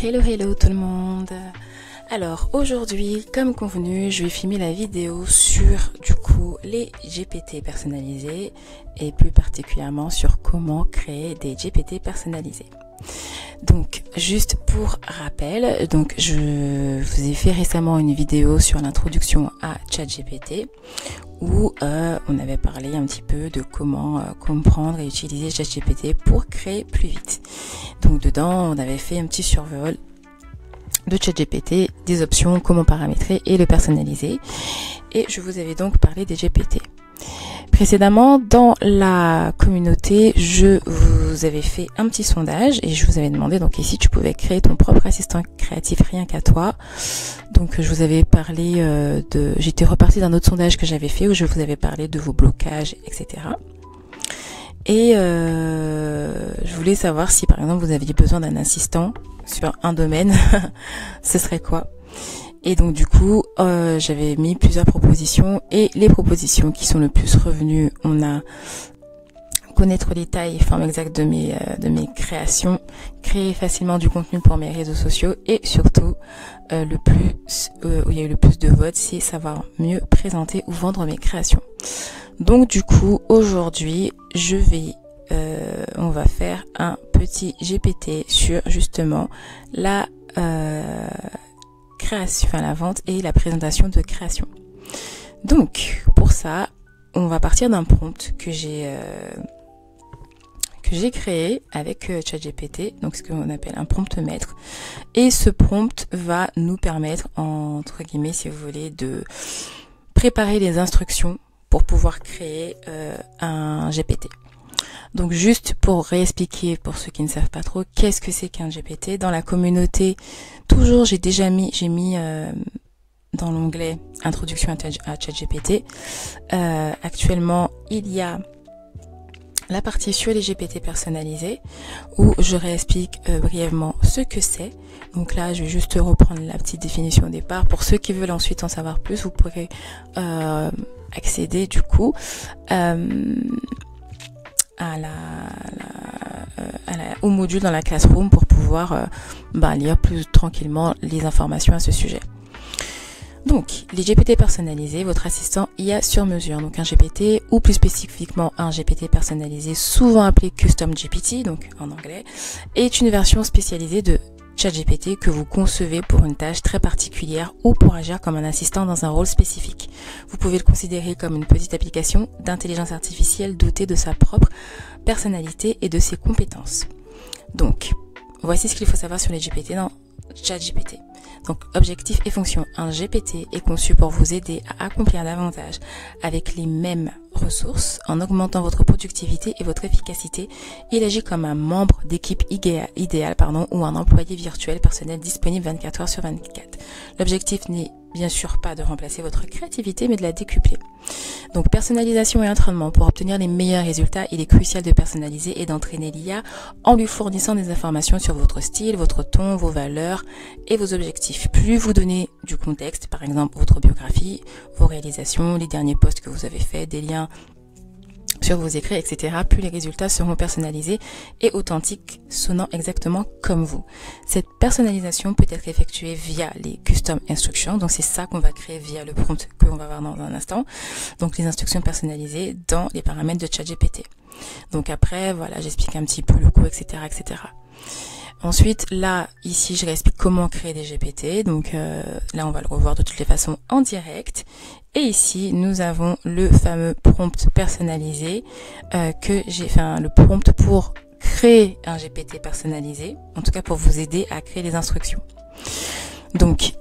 Hello hello tout le monde. Alors aujourd'hui, comme convenu, je vais filmer la vidéo sur du coup les GPT personnalisés et plus particulièrement sur comment créer des GPT personnalisés. Donc juste pour rappel, donc je vous ai fait récemment une vidéo sur l'introduction à ChatGPT où on avait parlé un petit peu de comment comprendre et utiliser ChatGPT pour créer plus vite. Donc dedans, on avait fait un petit survol de ChatGPT, des options, comment paramétrer et le personnaliser. Et je vous avais donc parlé des GPT. Précédemment, dans la communauté, je vous avais fait un petit sondage et je vous avais demandé donc ici tu pouvais créer ton propre assistant créatif rien qu'à toi. Donc je vous avais parlé j'étais repartie d'un autre sondage que j'avais fait où je vous avais parlé de vos blocages, etc. Et je voulais savoir si par exemple vous aviez besoin d'un assistant sur un domaine, ce serait quoi? Et donc du coup, j'avais mis plusieurs propositions et les propositions qui sont le plus revenues, on a connaître les tailles et formes exactes de mes créations, créer facilement du contenu pour mes réseaux sociaux et surtout où il y a eu le plus de votes, c'est savoir mieux présenter ou vendre mes créations. Donc du coup, aujourd'hui, on va faire un petit GPT sur justement la création, la vente et la présentation de création. Donc pour ça, on va partir d'un prompt que j'ai créé avec ChatGPT, donc ce qu'on appelle un prompt maître. Et ce prompt va nous permettre, entre guillemets, si vous voulez, de préparer les instructions pour pouvoir créer un GPT. Donc juste pour réexpliquer pour ceux qui ne savent pas trop, qu'est-ce que c'est qu'un GPT? Dans la communauté, toujours j'ai mis dans l'onglet introduction à ChatGPT. Actuellement, il y a la partie sur les GPT personnalisés où je réexplique brièvement ce que c'est. Donc là, je vais juste reprendre la petite définition au départ. Pour ceux qui veulent ensuite en savoir plus, vous pourrez accéder du coup au module dans la Classroom pour pouvoir lire plus tranquillement les informations à ce sujet. Donc, les GPT personnalisés, votre assistant IA sur mesure, donc un GPT ou plus spécifiquement un GPT personnalisé, souvent appelé Custom GPT, donc en anglais, est une version spécialisée de ChatGPT que vous concevez pour une tâche très particulière ou pour agir comme un assistant dans un rôle spécifique. Vous pouvez le considérer comme une petite application d'intelligence artificielle dotée de sa propre personnalité et de ses compétences. Donc, voici ce qu'il faut savoir sur les GPT dans ChatGPT. Donc, objectif et fonction. Un GPT est conçu pour vous aider à accomplir davantage avec les mêmes ressources en augmentant votre productivité et votre efficacité. Il agit comme un membre d'équipe idéal ou un employé virtuel personnel disponible 24 heures sur 24. L'objectif n'est bien sûr pas de remplacer votre créativité, mais de la décupler. Donc, personnalisation et entraînement. Pour obtenir les meilleurs résultats, il est crucial de personnaliser et d'entraîner l'IA en lui fournissant des informations sur votre style, votre ton, vos valeurs et vos objectifs. Plus vous donnez du contexte, par exemple votre biographie, vos réalisations, les derniers posts que vous avez faits, des liens sur vos écrits, etc., plus les résultats seront personnalisés et authentiques, sonnant exactement comme vous. Cette personnalisation peut être effectuée via les custom instructions, donc c'est ça qu'on va créer via le prompt que l'on va voir dans un instant, donc les instructions personnalisées dans les paramètres de ChatGPT. Donc après, voilà, j'explique un petit peu le coût, etc., etc. Ensuite, là, ici, je réexplique comment créer des GPT. Donc là, on va le revoir de toutes les façons en direct. Et ici, nous avons le fameux prompt personnalisé que j'ai fait, le prompt pour créer un GPT personnalisé. En tout cas, pour vous aider à créer les instructions. Donc,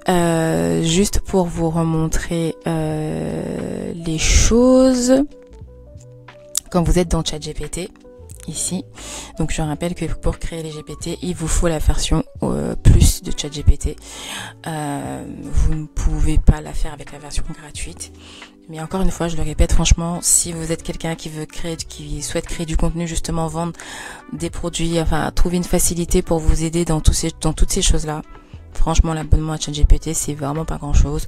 juste pour vous remontrer les choses, quand vous êtes dans ChatGPT, ici. Donc je rappelle que pour créer les GPT, il vous faut la version plus de ChatGPT. Vous ne pouvez pas la faire avec la version gratuite. Mais encore une fois, je le répète, franchement, si vous êtes quelqu'un qui souhaite créer du contenu, justement vendre des produits, trouver une facilité pour vous aider dans toutes ces choses-là, franchement, l'abonnement à ChatGPT, c'est vraiment pas grand-chose.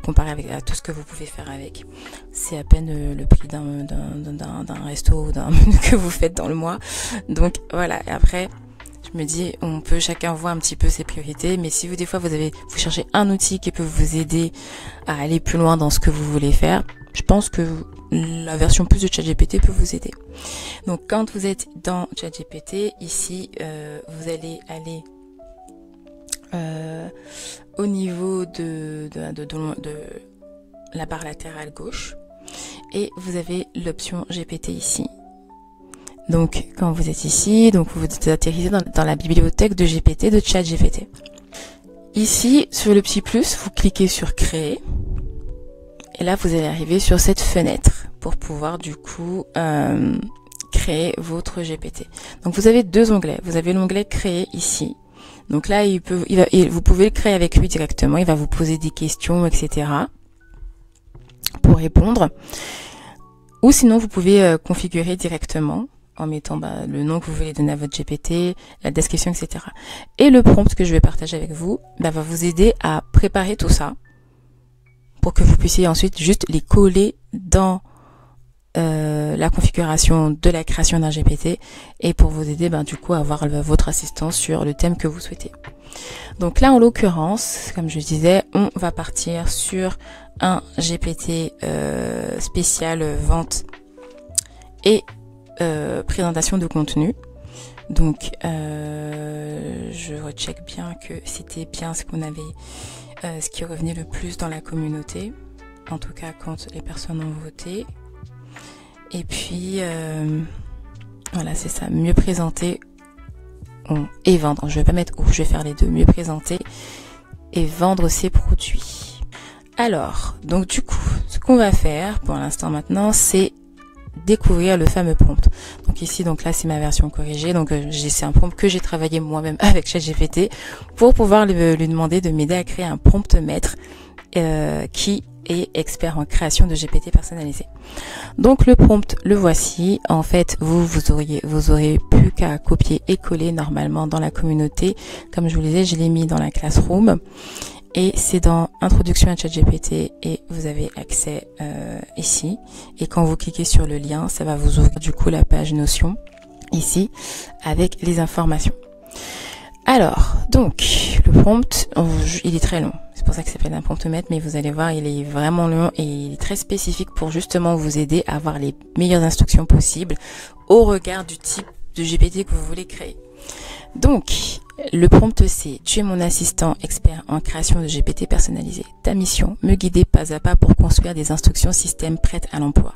Comparé à tout ce que vous pouvez faire avec. C'est à peine le prix d'un resto ou d'un menu que vous faites dans le mois. Donc voilà, et après Je me dis, on peut chacun voir un petit peu ses priorités, mais si vous, des fois, vous cherchez un outil qui peut vous aider à aller plus loin dans ce que vous voulez faire, je pense que la version plus de ChatGPT peut vous aider. Donc, quand vous êtes dans ChatGPT, ici, vous allez aller au niveau de la barre latérale gauche et vous avez l'option GPT ici. Donc, quand vous êtes ici, donc vous atterrissez dans la bibliothèque de GPT, de ChatGPT. Ici, sur le petit plus, vous cliquez sur Créer. Et là, vous allez arriver sur cette fenêtre pour pouvoir, du coup, créer votre GPT. Donc, vous avez deux onglets. Vous avez l'onglet Créer ici. Donc là, vous pouvez le créer avec lui directement. Il va vous poser des questions, etc. pour répondre. Ou sinon, vous pouvez configurer directement en mettant le nom que vous voulez donner à votre GPT, la description, etc. Et le prompt que je vais partager avec vous va vous aider à préparer tout ça pour que vous puissiez ensuite juste les coller dans la configuration de la création d'un GPT et pour vous aider du coup à avoir votre assistant sur le thème que vous souhaitez. Donc là, en l'occurrence, comme je disais, on va partir sur un GPT spécial vente et présentation de contenu. Donc je recheck bien que c'était bien ce qu'on avait, ce qui revenait le plus dans la communauté, en tout cas quand les personnes ont voté. Et puis voilà, c'est ça, mieux présenter et vendre. Je vais pas mettre où, je vais faire les deux, mieux présenter et vendre ses produits. Alors, donc du coup, ce qu'on va faire pour l'instant maintenant, c'est découvrir le fameux prompt. Donc ici, donc là, c'est ma version corrigée. Donc c'est un prompt que j'ai travaillé moi-même avec ChatGPT pour pouvoir lui demander de m'aider à créer un prompt maître qui est expert en création de GPT personnalisé. Donc le prompt, le voici. En fait, vous aurez plus qu'à copier et coller normalement dans la communauté. Comme je vous le disais, je l'ai mis dans la classroom. Et c'est dans Introduction à ChatGPT et vous avez accès ici. Et quand vous cliquez sur le lien, ça va vous ouvrir du coup la page Notion ici avec les informations. Alors, donc, le prompt, il est très long. C'est pour ça que ça s'appelle un prompt maître, mais vous allez voir, il est vraiment long et il est très spécifique pour justement vous aider à avoir les meilleures instructions possibles au regard du type de GPT que vous voulez créer. Donc, le prompt c'est: tu es mon assistant expert en création de GPT personnalisé. Ta mission, me guider pas à pas pour construire des instructions système prêtes à l'emploi.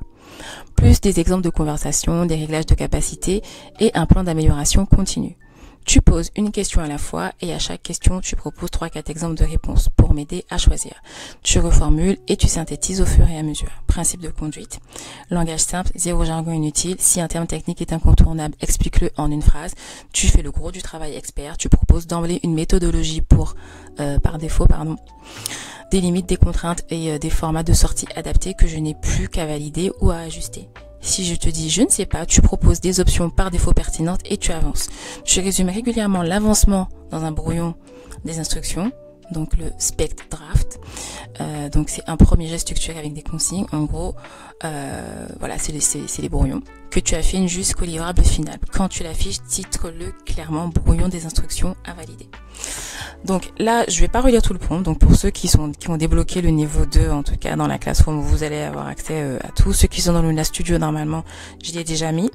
Plus des exemples de conversation, des réglages de capacité et un plan d'amélioration continue. Tu poses une question à la fois et à chaque question, tu proposes 3-4 exemples de réponses pour m'aider à choisir. Tu reformules et tu synthétises au fur et à mesure. Principe de conduite. Langage simple, zéro jargon inutile. Si un terme technique est incontournable, explique-le en une phrase. Tu fais le gros du travail expert. Tu proposes d'emblée une méthodologie par défaut, des limites, des contraintes et des formats de sortie adaptés que je n'ai plus qu'à valider ou à ajuster. Si je te dis je ne sais pas, tu proposes des options par défaut pertinentes et tu avances. Tu résumes régulièrement l'avancement dans un brouillon des instructions, donc le spec draft. Donc c'est un premier geste structuré avec des consignes. En gros, voilà, c'est les brouillons que tu affines jusqu'au livrable final. Quand tu l'affiches, titre-le clairement brouillon des instructions à valider. Donc là, je vais pas relire tout le prompt. Donc pour ceux qui ont débloqué le niveau 2, en tout cas dans la classroom, vous allez avoir accès à tout. Ceux qui sont dans le Luna Studio, normalement, je l'ai déjà mis.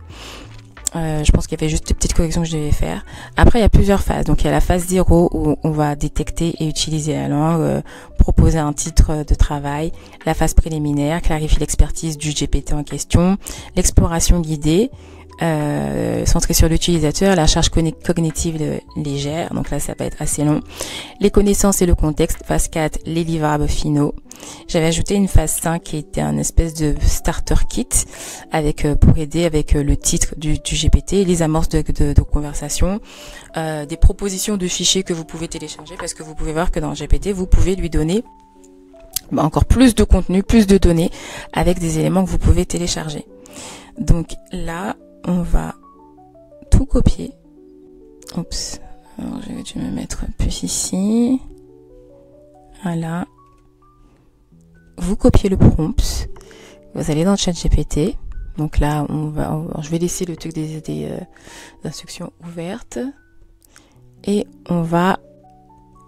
Je pense qu'il y avait juste des petites corrections que je devais faire. Après, il y a plusieurs phases. Donc il y a la phase 0 où on va détecter et utiliser la langue, proposer un titre de travail. La phase préliminaire, clarifier l'expertise du GPT en question. L'exploration guidée, centrée sur l'utilisateur. La charge cognitive légère, donc là ça va être assez long. Les connaissances et le contexte, phase 4, les livrables finaux. J'avais ajouté une phase 5 qui était un espèce de starter kit pour aider avec le titre du GPT, les amorces de conversation, des propositions de fichiers que vous pouvez télécharger, parce que vous pouvez voir que dans GPT vous pouvez lui donner encore plus de contenu, plus de données avec des éléments que vous pouvez télécharger. Donc là on va tout copier. Oups. Alors je vais dû me mettre plus ici. Voilà. Vous copiez le prompt. Vous allez dans ChatGPT. Donc là, je vais laisser le truc des instructions ouvertes. et on va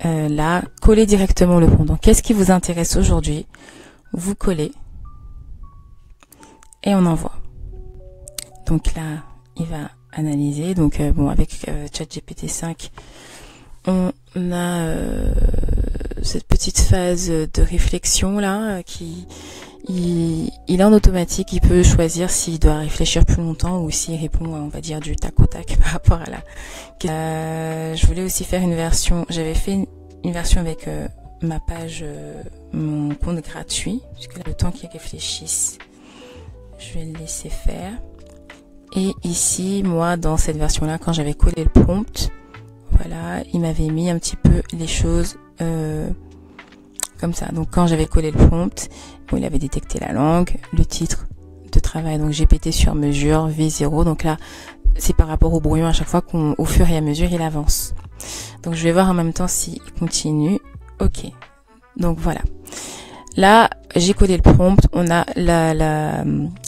là coller directement le prompt. Donc qu'est-ce qui vous intéresse aujourd'hui? Vous collez et on envoie. Donc là, il va analyser. Donc bon, avec ChatGPT 5, on a cette petite phase de réflexion là qui il est en automatique. Il peut choisir s'il doit réfléchir plus longtemps ou s'il répond, on va dire, du tac au tac par rapport à la. Je voulais aussi faire une version. J'avais fait une version avec ma page, mon compte gratuit, puisque le temps qu'il réfléchisse, je vais le laisser faire. Et ici, moi, dans cette version-là, quand j'avais collé le prompt, voilà, il m'avait mis un petit peu les choses comme ça. Donc, quand j'avais collé le prompt, bon, il avait détecté la langue, le titre de travail, donc GPT sur mesure, V0. Donc là, c'est par rapport au brouillon à chaque fois qu'au fur et à mesure, il avance. Donc, je vais voir en même temps s'il continue. Ok. Donc, voilà. Là, j'ai collé le prompt, on a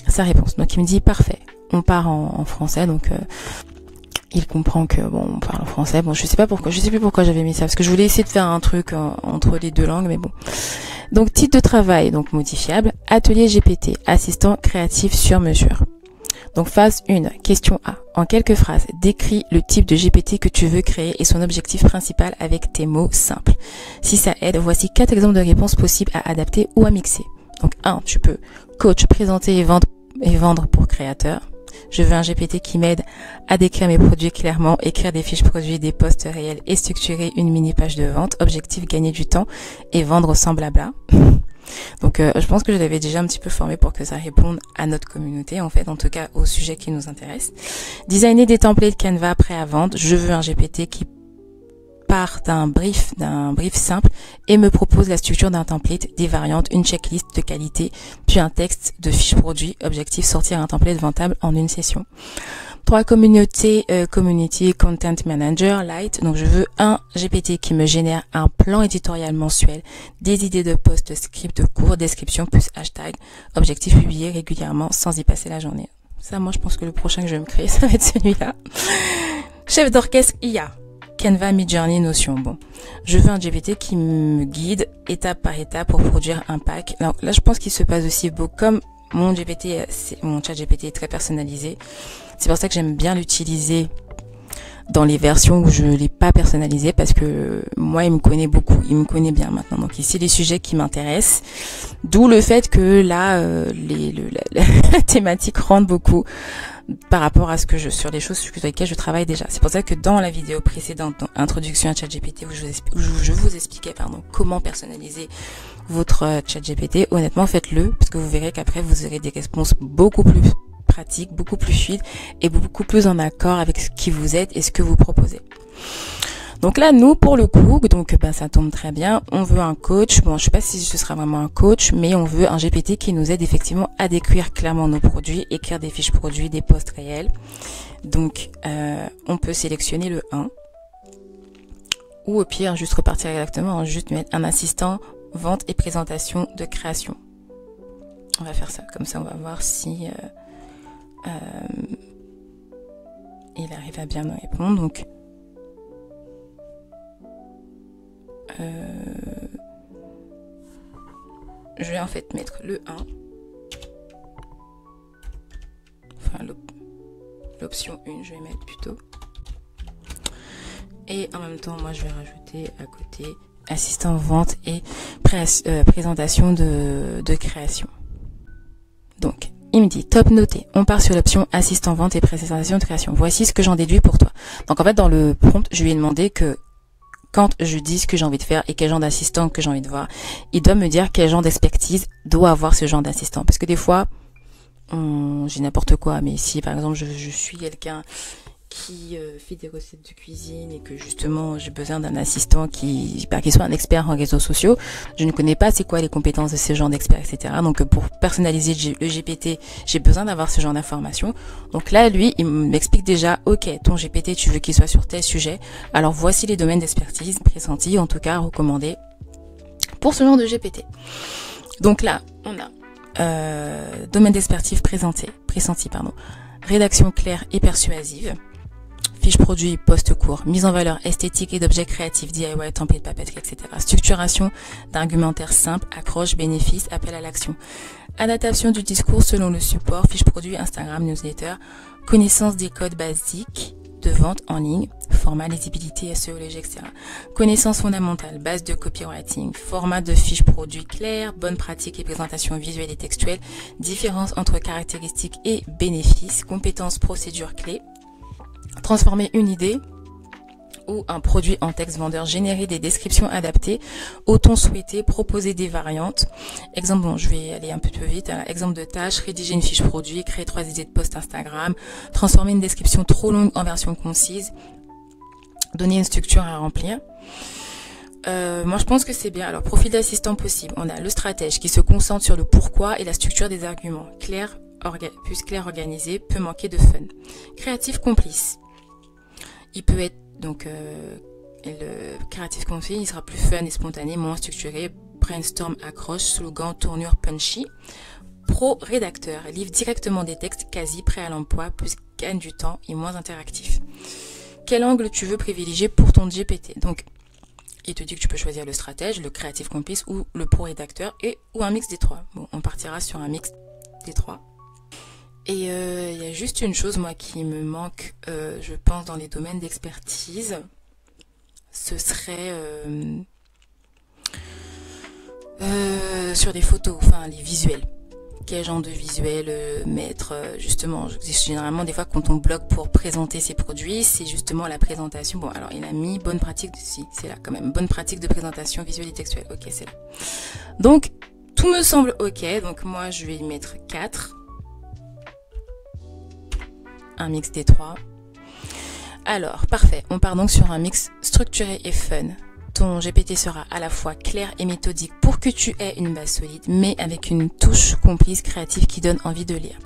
sa réponse. Donc, il me dit parfait. On part en français, donc il comprend que bon, on parle en français. Bon, je sais plus pourquoi j'avais mis ça, parce que je voulais essayer de faire un truc entre les deux langues, mais bon. Donc, titre de travail, donc modifiable, atelier GPT, assistant créatif sur mesure. Donc, phase 1, question A. En quelques phrases, décris le type de GPT que tu veux créer et son objectif principal avec tes mots simples. Si ça aide, voici 4 exemples de réponses possibles à adapter ou à mixer. Donc, 1, tu peux coach, présenter et vendre pour créateurs. Je veux un GPT qui m'aide à décrire mes produits clairement, écrire des fiches produits, des posts réels et structurer une mini page de vente. Objectif, gagner du temps et vendre sans blabla. Donc je pense que je l'avais déjà un petit peu formé pour que ça réponde à notre communauté, en fait, en tout cas au sujet qui nous intéresse. Designer des templates Canva prêts à vendre. Je veux un GPT qui part d'un brief simple et me propose la structure d'un template, des variantes, une checklist de qualité, puis un texte de fiche produit. Objectif, sortir un template ventable en une session. 3, community content manager light. Donc je veux un GPT qui me génère un plan éditorial mensuel, des idées de posts, scripts, cours, description plus hashtag. Objectif, publier régulièrement sans y passer la journée. Ça, moi je pense que le prochain que je vais me créer, ça va être celui-là. Chef d'orchestre IA. Canva, Midjourney, Notion. Bon, je veux un GPT qui me guide étape par étape pour produire un pack. Alors là, je pense qu'il se passe aussi beau comme mon chat GPT est très personnalisé. C'est pour ça que j'aime bien l'utiliser dans les versions où je l'ai pas personnalisé, parce que moi, il me connaît beaucoup, il me connaît bien maintenant. Donc ici, les sujets qui m'intéressent, d'où le fait que là, la thématique rentre beaucoup par rapport à sur les choses sur lesquelles je travaille déjà. C'est pour ça que dans la vidéo précédente, dans Introduction à ChatGPT, où je vous expliquais comment personnaliser votre ChatGPT, honnêtement, faites-le, parce que vous verrez qu'après, vous aurez des réponses beaucoup plus pratiques, beaucoup plus fluides et beaucoup plus en accord avec ce qui vous êtes et ce que vous proposez. Donc là, nous, pour le coup, donc ça tombe très bien. On veut un coach. Bon, je sais pas si ce sera vraiment un coach, mais on veut un GPT qui nous aide effectivement à décrire clairement nos produits, écrire des fiches produits, des posts réels. Donc, on peut sélectionner le 1. Ou au pire, juste repartir exactement, juste mettre un assistant vente et présentation de création. On va faire ça. Comme ça, on va voir si il arrive à bien nous répondre. Donc, je vais en fait mettre le 1, enfin l'option 1 je vais mettre plutôt, et en même temps moi je vais rajouter à côté assistant vente et présentation de création. Donc il me dit top noté, on part sur l'option assistant vente et présentation de création. Voici ce que j'en déduis pour toi. Donc en fait dans le prompt je lui ai demandé que quand je dis ce que j'ai envie de faire et quel genre d'assistant que j'ai envie de voir, il doit me dire quel genre d'expertise doit avoir ce genre d'assistant. Parce que des fois, j'ai n'importe quoi, mais si par exemple je suis quelqu'un qui fait des recettes de cuisine et que justement j'ai besoin d'un assistant qui soit un expert en réseaux sociaux, je ne connais pas c'est quoi les compétences de ce genre d'expert, etc. Donc pour personnaliser le GPT, j'ai besoin d'avoir ce genre d'informations. Donc là, lui, il m'explique déjà, ok, ton GPT, tu veux qu'il soit sur tel sujet, alors voici les domaines d'expertise pressentis, en tout cas recommandés pour ce genre de GPT. Donc là, on a domaine d'expertise pressenti, rédaction claire et persuasive, fiche produit, post court, mise en valeur esthétique et d'objets créatifs, DIY, template, papeterie, etc. Structuration d'argumentaire simple, accroche, bénéfice, appel à l'action. Adaptation du discours selon le support, fiche produit, Instagram, newsletter, connaissance des codes basiques de vente en ligne, format, lisibilité, SEO-logie, etc. Connaissance fondamentale, base de copywriting, format de fiche produit clair, bonne pratique et présentation visuelle et textuelle, différence entre caractéristiques et bénéfices, compétences, procédures clés, transformer une idée ou un produit en texte vendeur, générer des descriptions adaptées au ton souhaité, proposer des variantes. Exemple, bon, je vais aller un peu plus vite. Exemple de tâche, rédiger une fiche produit, créer 3 idées de post Instagram, transformer une description trop longue en version concise, donner une structure à remplir. Moi, je pense que c'est bien. Alors, profil d'assistant possible. On a le stratège qui se concentre sur le pourquoi et la structure des arguments. Plus clair, organisé, peut manquer de fun. Créatif complice. Il peut être donc le créatif complice, il sera plus fun et spontané, moins structuré. Brainstorm, accroche, slogan, tournure punchy. Pro rédacteur, livre directement des textes quasi prêts à l'emploi, plus gagne du temps et moins interactif. Quel angle tu veux privilégier pour ton GPT? Donc, il te dit que tu peux choisir le stratège, le créatif complice ou le pro rédacteur ou un mix des trois. Bon, on partira sur un mix des trois. Et il y a juste une chose, moi, qui me manque, je pense, dans les domaines d'expertise. Ce serait sur les photos, enfin les visuels. Quel genre de visuel mettre, justement. Généralement, des fois, quand on bloque pour présenter ses produits, c'est justement la présentation. Bon, alors, il a mis bonne pratique, si, c'est là quand même. Bonne pratique de présentation visuelle et textuelle. Ok, c'est là. Donc, tout me semble ok. Donc, moi, je vais y mettre 4. Un mix des trois. Alors, parfait. On part donc sur un mix structuré et fun. Ton GPT sera à la fois clair et méthodique pour que tu aies une base solide, mais avec une touche complice créative qui donne envie de lire.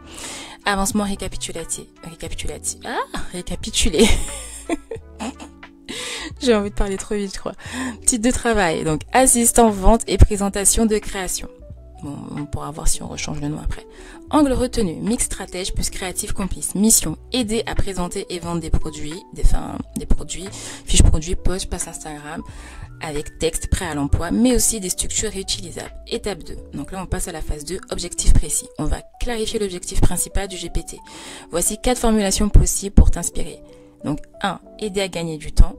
Avancement récapitulatif. Récapitulé. J'ai envie de parler trop vite, je crois. Titre de travail. Donc, assistant vente et présentation de création. Bon, on pourra voir si on rechange le nom après. Angle retenu, mix stratège plus créatif complice. Mission, aider à présenter et vendre des produits, fiches produits, posts, passe Instagram, avec texte prêt à l'emploi, mais aussi des structures réutilisables. Étape 2. Donc là, on passe à la phase 2, objectif précis. On va clarifier l'objectif principal du GPT. Voici 4 formulations possibles pour t'inspirer. Donc 1. Aider à gagner du temps.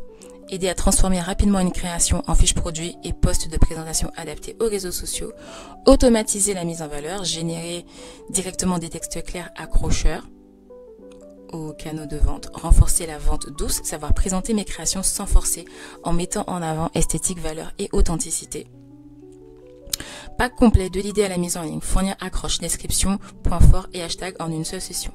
Aider à transformer rapidement une création en fiche produit et post de présentation adaptés aux réseaux sociaux, automatiser la mise en valeur, générer directement des textes clairs accrocheurs aux canaux de vente, renforcer la vente douce, savoir présenter mes créations sans forcer en mettant en avant esthétique, valeur et authenticité. Pack complet de l'idée à la mise en ligne, fournir accroche, description, points forts et hashtag en une seule session.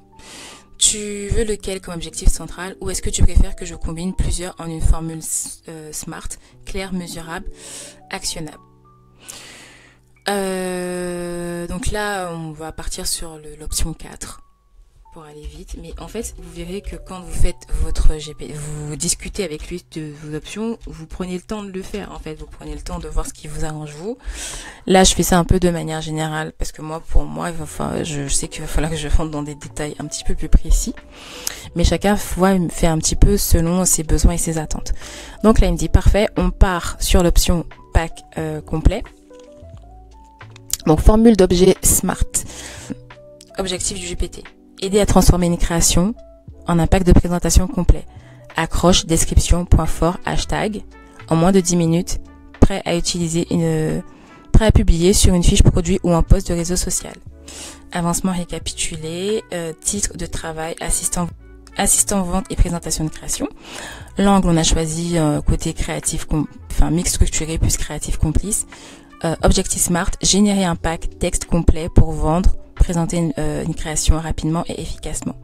Tu veux lequel comme objectif central ou est-ce que tu préfères que je combine plusieurs en une formule SMART, claire, mesurable, actionnable? Donc là, on va partir sur l'option 4 pour aller vite. Mais en fait, vous verrez que quand vous faites votre GPT, vous discutez avec lui de vos options, vous prenez le temps de le faire. En fait, vous prenez le temps de voir ce qui vous arrange vous. Là, je fais ça un peu de manière générale parce que pour moi, je sais qu'il va falloir que je rentre dans des détails un petit peu plus précis. Mais chacun fait un petit peu selon ses besoins et ses attentes. Donc là, il me dit parfait, on part sur l'option pack complet. Donc formule d'objet SMART. Objectif du GPT. Aider à transformer une création en un pack de présentation complet. Accroche, description, point fort, hashtag. En moins de 10 minutes, prêt à publier sur une fiche produit ou un post de réseau social. Avancement récapitulé, titre de travail, assistant vente et présentation de création. L'angle, on a choisi côté créatif, mix structuré plus créatif complice. Objectif SMART, générer un pack texte complet pour vendre, présenter une création rapidement et efficacement.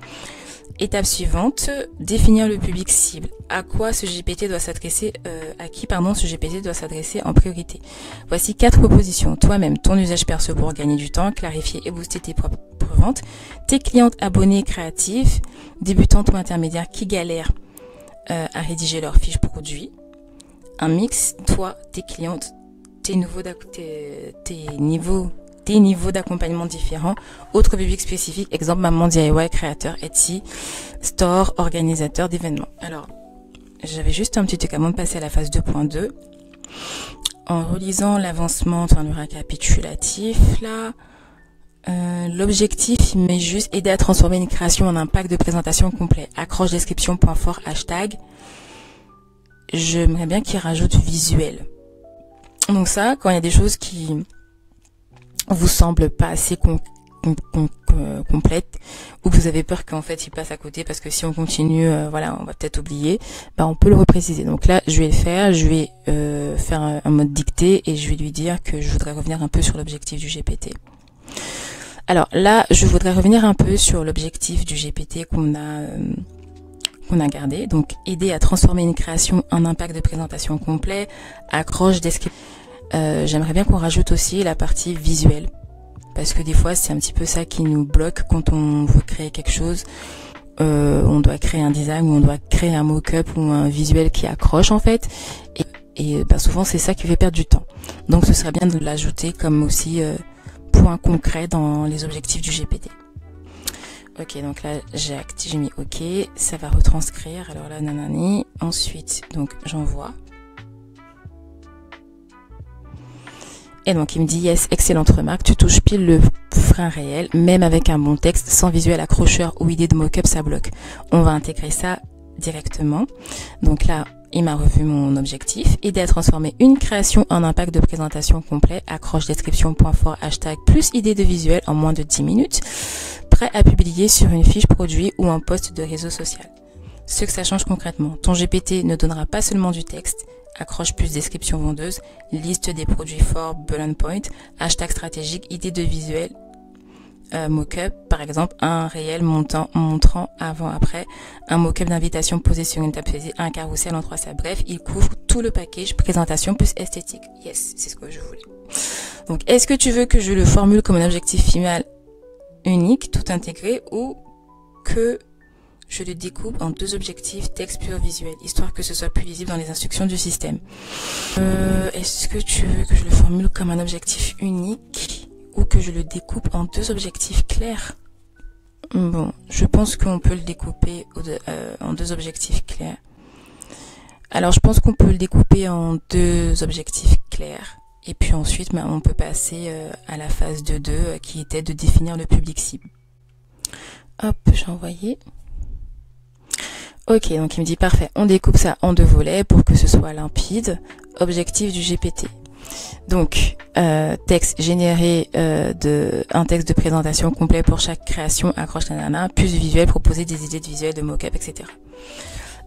Étape suivante, définir le public cible. À quoi ce GPT doit s'adresser, ce GPT doit s'adresser en priorité. Voici 4 propositions. Toi-même, ton usage perso pour gagner du temps, clarifier et booster tes propres ventes. Tes clientes abonnées créatives, débutantes ou intermédiaires qui galèrent à rédiger leurs fiches produits. Un mix, toi, tes clientes, tes niveaux des niveaux d'accompagnement différents, autres publics spécifiques, exemple maman DIY, créateur, Etsy, store, organisateur d'événements. Alors, j'avais juste un petit truc avant de passer à la phase 2.2. En relisant l'avancement, enfin le récapitulatif, là, l'objectif, il met juste aider à transformer une création en un pack de présentation complet. Accroche, description, point fort, hashtag. J'aimerais bien qu'il rajoute visuel. Donc ça, quand il y a des choses qui vous semblent pas assez complètes, ou que vous avez peur qu'en fait il passe à côté parce que si on continue, voilà, on va peut-être oublier, bah on peut le repréciser. Donc là, je vais le faire, je vais faire un mode dictée et je vais lui dire que je voudrais revenir un peu sur l'objectif du GPT. Alors là, je voudrais revenir un peu sur l'objectif du GPT qu'on a gardé. Donc, aider à transformer une création en un pack de présentation complet, accroche, description. J'aimerais bien qu'on rajoute aussi la partie visuelle. Parce que des fois, c'est un petit peu ça qui nous bloque quand on veut créer quelque chose. On doit créer un design ou on doit créer un mock-up ou un visuel qui accroche en fait. Et souvent, c'est ça qui fait perdre du temps. Donc, ce serait bien de l'ajouter comme aussi point concret dans les objectifs du GPT. Ok, donc là, j'ai mis OK. Ça va retranscrire. Alors là, nanani. Ensuite, donc, j'envoie. Et donc, il me dit, yes, excellente remarque. Tu touches pile le frein réel, même avec un bon texte, sans visuel accrocheur ou idée de mock-up, ça bloque. On va intégrer ça directement. Donc là, il m'a revu mon objectif. Aider à transformer une création en un pack de présentation complet, accroche, description, point fort, hashtag, plus idée de visuel en moins de 10 minutes. Prêt à publier sur une fiche produit ou un post de réseau social. Ce que ça change concrètement, ton GPT ne donnera pas seulement du texte, accroche plus description vendeuse, liste des produits forts, bullet point, hashtag stratégique, idée de visuel, mock-up, par exemple, un réel montrant avant-après, un mock-up d'invitation posé sur une table saisie, un carrousel en 3 salles. Bref, il couvre tout le package, présentation plus esthétique. Yes, c'est ce que je voulais. Donc, est-ce que tu veux que je le formule comme un objectif final unique, tout intégré, ou que je le découpe en 2 objectifs texte pur visuel, histoire que ce soit plus lisible dans les instructions du système. Est-ce que tu veux que je le formule comme un objectif unique ou que je le découpe en 2 objectifs clairs? Bon, je pense qu'on peut le découper en 2 objectifs clairs. Alors, je pense qu'on peut le découper en 2 objectifs clairs. Et puis ensuite, on peut passer à la phase de 2 qui était de définir le public cible. Hop, j'ai envoyé. Ok, donc il me dit parfait, on découpe ça en 2 volets pour que ce soit limpide. Objectif du GPT. Donc, texte généré un texte de présentation complet pour chaque création, accroche nanana, plus visuel, proposer des idées de visuel, de mock-up, etc.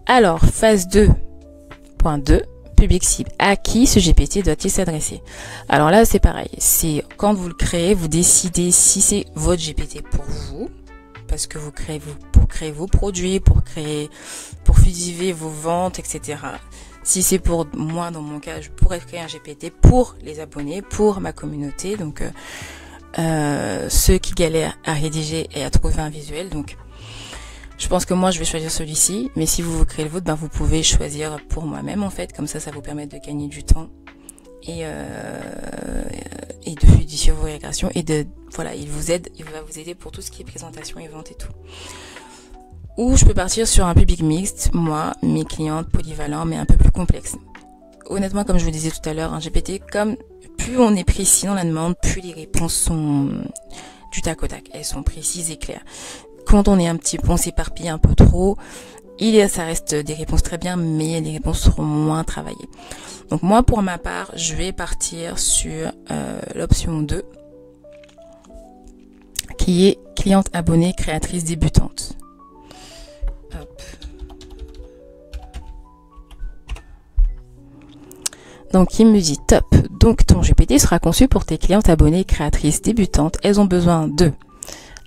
Alors, phase 2.2. Public cible. À qui ce GPT doit-il s'adresser? Alors là, c'est pareil. C'est quand vous le créez, vous décidez si c'est votre GPT pour vous, parce que vous créez vos produits, pour fusiver vos ventes, etc. Si c'est pour moi, dans mon cas, je pourrais créer un GPT pour les abonnés, pour ma communauté, donc ceux qui galèrent à rédiger et à trouver un visuel. Donc, je pense que moi, je vais choisir celui-ci, mais si vous créez le vôtre, vous pouvez choisir pour moi-même, en fait. Comme ça vous permet de gagner du temps et de fluidifier vos récréations et voilà, il va vous aider pour tout ce qui est présentation et vente et tout. Ou je peux partir sur un public mixte, moi, mes clientes, polyvalents, mais un peu plus complexe. Honnêtement, comme je vous disais tout à l'heure, un GPT, plus on est précis dans la demande, plus les réponses sont du tac au tac. Elles sont précises et claires. Quand on s'éparpille un peu trop, ça reste des réponses très bien, mais les réponses seront moins travaillées. Donc moi, pour ma part, je vais partir sur l'option 2, qui est cliente abonnée, créatrice débutante. Hop. Donc il me dit top. Donc ton GPT sera conçu pour tes clientes abonnées, créatrices débutantes. Elles ont besoin de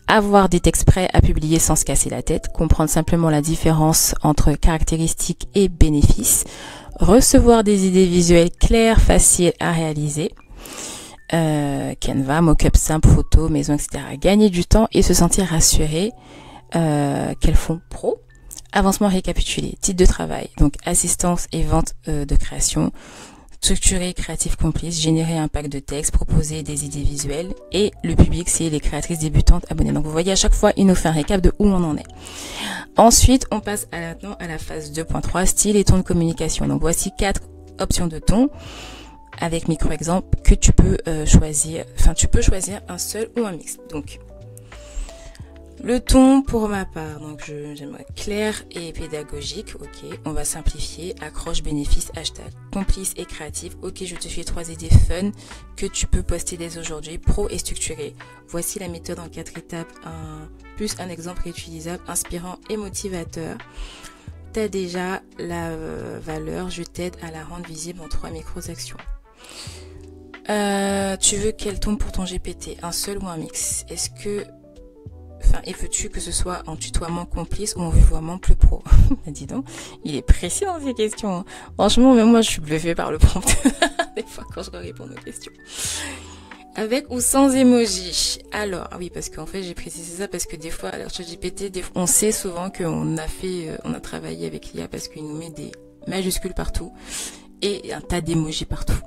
avoir des textes prêts à publier sans se casser la tête, comprendre simplement la différence entre caractéristiques et bénéfices, recevoir des idées visuelles claires, faciles à réaliser, Canva, mock-up simple, photo, maison, etc. Gagner du temps et se sentir rassuré qu'elles font pro. Avancement récapitulé, titre de travail, donc assistance et vente de création, structurer Creative Complice, générer un pack de texte, proposer des idées visuelles. Et le public, c'est les créatrices débutantes abonnées. Donc vous voyez, à chaque fois, il nous fait un récap de où on en est. Ensuite, on passe maintenant à la phase 2.3, style et ton de communication. Donc voici 4 options de ton avec micro-exemple que tu peux choisir. Enfin, tu peux choisir un seul ou un mix. Donc, le ton pour ma part, donc j'aimerais clair et pédagogique, ok, on va simplifier, accroche, bénéfice, hashtag, complice et créatif, ok, je te fais 3 idées fun que tu peux poster dès aujourd'hui, pro et structuré. Voici la méthode en 4 étapes, plus un exemple réutilisable, inspirant et motivateur. T'as déjà la valeur, je t'aide à la rendre visible en 3 micro-actions. Tu veux quel ton pour ton GPT, un seul ou un mix? Est-ce que et veux-tu que ce soit en tutoiement complice ou en vouvoiement plus pro? Dis donc, il est précis dans ses questions. Hein. Franchement, même moi, je suis bluffée par le prompt. Des fois, quand je dois répondre aux questions. Avec ou sans emoji? Alors, oui, parce qu'en fait, j'ai précisé ça parce que des fois, alors sur GPT, on sait souvent qu'on a travaillé avec l'IA parce qu'il nous met des majuscules partout et un tas d'emojis partout.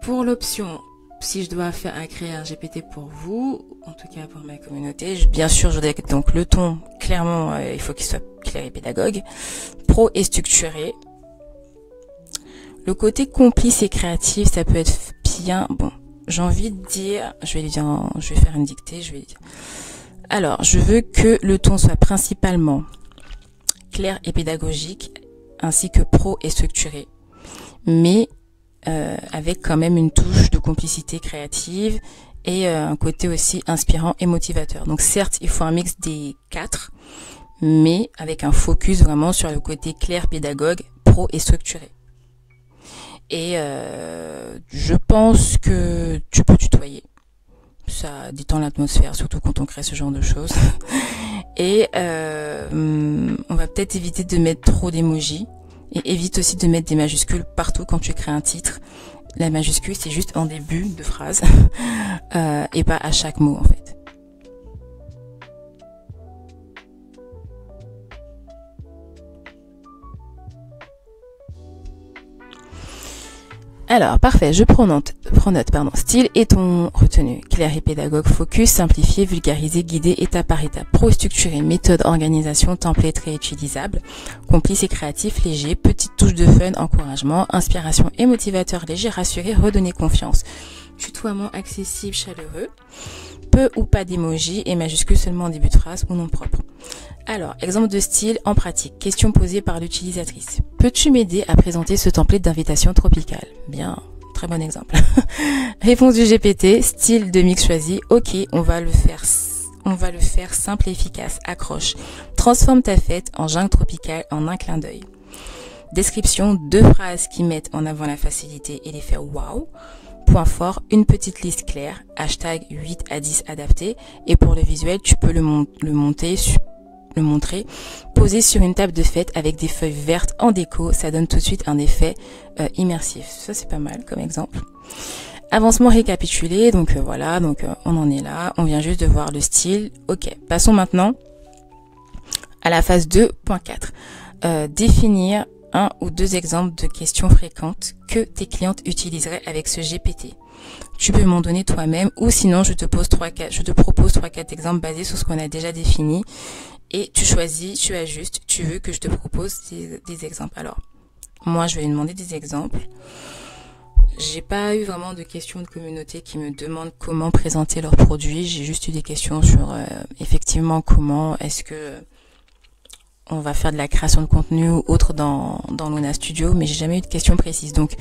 Pour l'option, si je dois créer un GPT pour vous, en tout cas pour ma communauté, bien sûr, je dirais que donc le ton, clairement, il faut qu'il soit clair et pédagogue, pro et structuré. Le côté complice et créatif, ça peut être bien. Bon, j'ai envie de dire, je vais faire une dictée, je vais dire. Alors, je veux que le ton soit principalement clair et pédagogique, ainsi que pro et structuré, mais avec quand même une touche de complicité créative et un côté aussi inspirant et motivateur. Donc certes, il faut un mix des 4, mais avec un focus vraiment sur le côté clair, pédagogue, pro et structuré. Et je pense que tu peux tutoyer. Ça détend l'atmosphère, surtout quand on crée ce genre de choses. Et on va peut-être éviter de mettre trop d'émojis. Et évite aussi de mettre des majuscules partout quand tu crées un titre. La majuscule, c'est juste en début de phrase et pas à chaque mot en fait. Alors, parfait, je prends note, Style et ton retenu. Clair et pédagogue, focus, simplifié, vulgarisé, guidé, étape par étape. Pro structuré, méthode, organisation, template réutilisable. Complice et créatif, léger, petite touche de fun, encouragement, inspiration et motivateur léger, rassuré, redonner confiance. Tutoiement accessible, chaleureux. Peu ou pas d'emoji et majuscule seulement en début de phrase ou nom propre. Alors, exemple de style en pratique. Question posée par l'utilisatrice. Peux-tu m'aider à présenter ce template d'invitation tropicale? Bien, très bon exemple. Réponse du GPT, style de mix choisi. Ok, on va le faire simple et efficace. Accroche. Transforme ta fête en jungle tropicale en un clin d'œil. Description, 2 phrases qui mettent en avant la facilité et l'effet wow. Point fort, une petite liste claire, hashtag 8 à 10 adapté. Et pour le visuel, tu peux le montrer, posé sur une table de fête avec des feuilles vertes en déco, ça donne tout de suite un effet immersif. Ça c'est pas mal comme exemple. Avancement récapitulé, donc voilà, on en est là, on vient juste de voir le style. Ok, passons maintenant à la phase 2.4. Définir 1 ou 2 exemples de questions fréquentes que tes clientes utiliseraient avec ce GPT. Tu peux m'en donner toi-même ou sinon je te propose 3-4 exemples basés sur ce qu'on a déjà défini et tu choisis, tu ajustes, tu veux que je te propose des exemples. Alors, moi je vais lui demander des exemples. J'ai pas eu vraiment de questions de communauté qui me demandent comment présenter leurs produits. J'ai juste eu des questions sur effectivement comment est-ce que on va faire de la création de contenu ou autre dans Luna Studio, mais j'ai jamais eu de questions précises. Donc,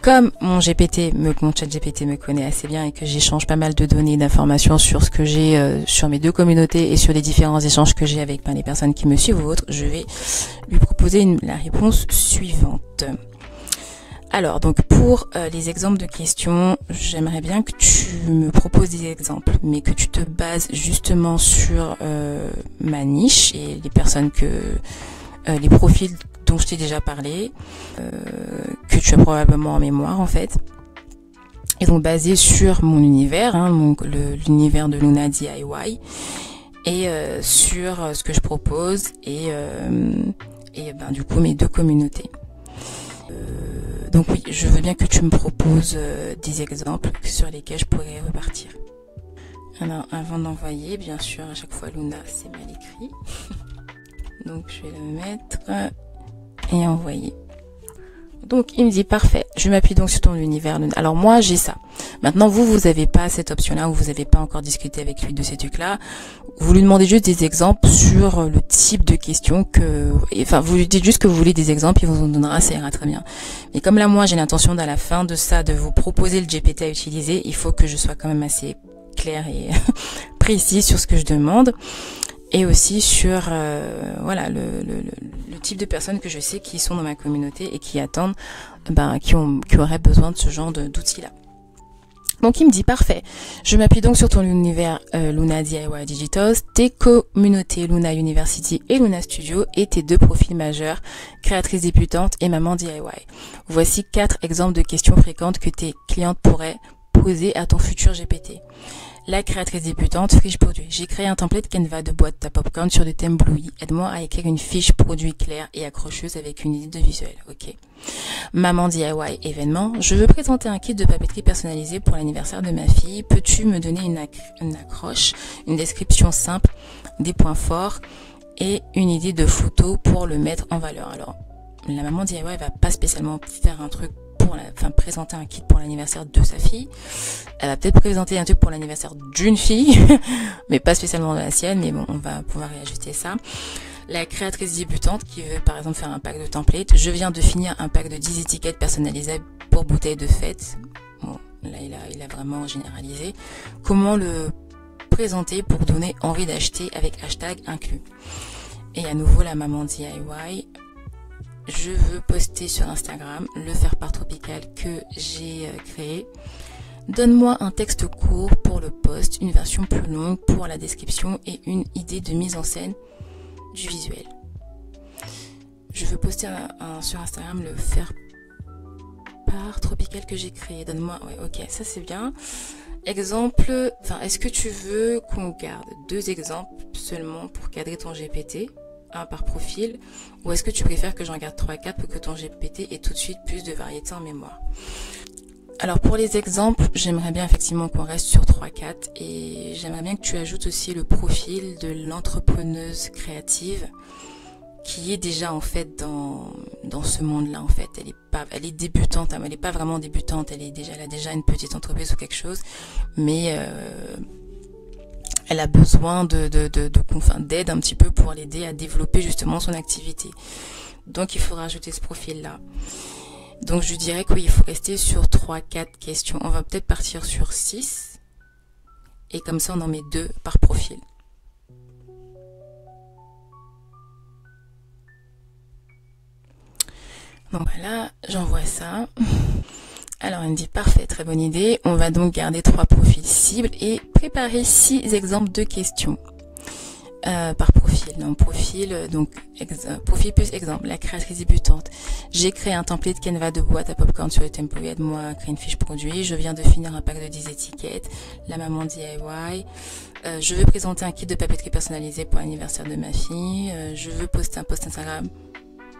comme mon chat GPT me connaît assez bien et que j'échange pas mal de données, d'informations sur ce que j'ai sur mes 2 communautés et sur les différents échanges que j'ai avec les personnes qui me suivent ou autres, je vais lui proposer la réponse suivante. Alors, donc pour les exemples de questions, j'aimerais bien que tu me proposes des exemples, mais que tu te bases justement sur ma niche et les personnes les profils dont je t'ai déjà parlé, que tu as probablement en mémoire en fait. Et donc basé sur mon univers, l'univers de Luna DIY, et sur ce que je propose et du coup mes 2 communautés. Donc oui, je veux bien que tu me proposes des exemples sur lesquels je pourrais repartir. Alors, avant d'envoyer, bien sûr, à chaque fois Luna, c'est mal écrit. Donc, je vais le mettre et envoyer. Donc, il me dit, parfait, je m'appuie donc sur ton univers. Alors, moi, j'ai ça. Maintenant, vous n'avez pas cette option-là, ou vous n'avez pas encore discuté avec lui de ces trucs-là. Vous lui demandez juste des exemples sur le type de questions que... Enfin, vous lui dites juste que vous voulez des exemples, il vous en donnera, ça ira très bien. Mais comme là, moi, j'ai l'intention, à la fin de ça, de vous proposer le GPT à utiliser, il faut que je sois quand même assez clair et précis sur ce que je demande. Et aussi sur voilà le type de personnes que je sais qui sont dans ma communauté et qui attendent, qui auraient besoin de ce genre d'outils-là. Donc il me dit parfait, je m'appuie donc sur ton univers Luna DIY Digitals, tes communautés Luna University et Luna Studio et tes 2 profils majeurs, créatrice débutante et maman DIY. Voici 4 exemples de questions fréquentes que tes clientes pourraient poser à ton futur GPT. La créatrice débutante, fiche produit. J'ai créé un template Canva de boîte à popcorn sur des thèmes Bluey. Aide-moi à écrire une fiche produit claire et accrocheuse avec une idée de visuel. Ok. Maman DIY événement. Je veux présenter un kit de papeterie personnalisé pour l'anniversaire de ma fille. Peux-tu me donner une accroche, une description simple, des points forts et une idée de photo pour le mettre en valeur. Alors, la maman DIY va pas spécialement faire un truc présenter un kit pour l'anniversaire de sa fille. Elle va peut-être présenter un truc pour l'anniversaire d'une fille, mais pas spécialement de la sienne, mais bon, on va pouvoir réajuster ça. La créatrice débutante qui veut par exemple faire un pack de templates. Je viens de finir un pack de 10 étiquettes personnalisées pour bouteilles de fête. Bon, là il a vraiment généralisé. Comment le présenter pour donner envie d'acheter avec hashtag inclus. Et à nouveau la maman DIY. Je veux poster sur Instagram le faire-part tropical que j'ai créé. Donne-moi un texte court pour le post, une version plus longue pour la description et une idée de mise en scène du visuel. Je veux poster sur Instagram le faire-part tropical que j'ai créé. Donne-moi, ouais, ok, ça c'est bien. Exemple, est-ce que tu veux qu'on garde 2 exemples seulement pour cadrer ton GPT ? Un par profil, ou est-ce que tu préfères que j'en garde 3-4 pour que ton GPT ait tout de suite plus de variété en mémoire? Alors pour les exemples, j'aimerais bien effectivement qu'on reste sur 3-4 et j'aimerais bien que tu ajoutes aussi le profil de l'entrepreneuse créative qui est déjà en fait dans ce monde-là en fait. Elle est débutante, elle n'est pas vraiment débutante, elle a déjà une petite entreprise ou quelque chose, mais elle a besoin d'aide un petit peu pour l'aider à développer justement son activité. Donc il faut rajouter ce profil-là. Donc je dirais que oui, il faut rester sur 3-4 questions. On va peut-être partir sur 6. Et comme ça, on en met 2 par profil. Donc voilà, j'envoie ça. Alors, il me dit parfait, très bonne idée. On va donc garder 3 profils cibles et préparer 6 exemples de questions par profil. Donc, profil plus exemple. La créatrice débutante. J'ai créé un template Canva de boîte à popcorn sur le tempo. Aide-moi à créer une fiche produit. Je viens de finir un pack de 10 étiquettes. La maman DIY. Je veux présenter un kit de papeterie personnalisé pour l'anniversaire de ma fille. Je veux poster un post Instagram.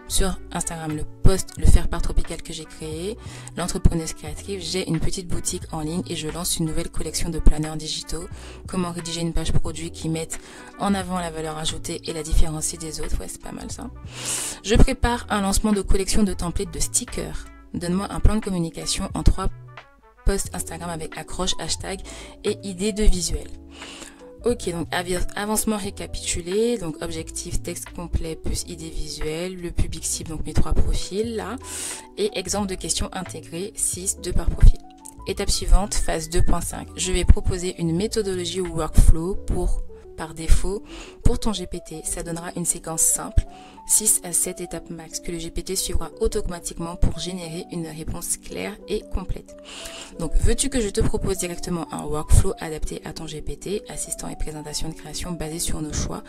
Sur Instagram, le faire-part tropical que j'ai créé, l'entrepreneuse créative, j'ai une petite boutique en ligne et je lance une nouvelle collection de planeurs digitaux. Comment rédiger une page produit qui mette en avant la valeur ajoutée et la différencie des autres. Ouais, c'est pas mal ça. Je prépare un lancement de collection de templates de stickers. Donne-moi un plan de communication en 3 posts Instagram avec accroche, hashtag et idée de visuel. Ok, donc avancement récapitulé, donc objectif, texte complet plus idée visuelle, le public cible, donc mes 3 profils là, et exemple de questions intégrées, 6, 2 par profil. Étape suivante, phase 2.5. Je vais proposer une méthodologie ou workflow par défaut pour ton GPT. Ça donnera une séquence simple, 6 à 7 étapes max, que le GPT suivra automatiquement pour générer une réponse claire et complète. Donc, veux-tu que je te propose directement un workflow adapté à ton GPT, assistant et présentation de création basé sur nos choix,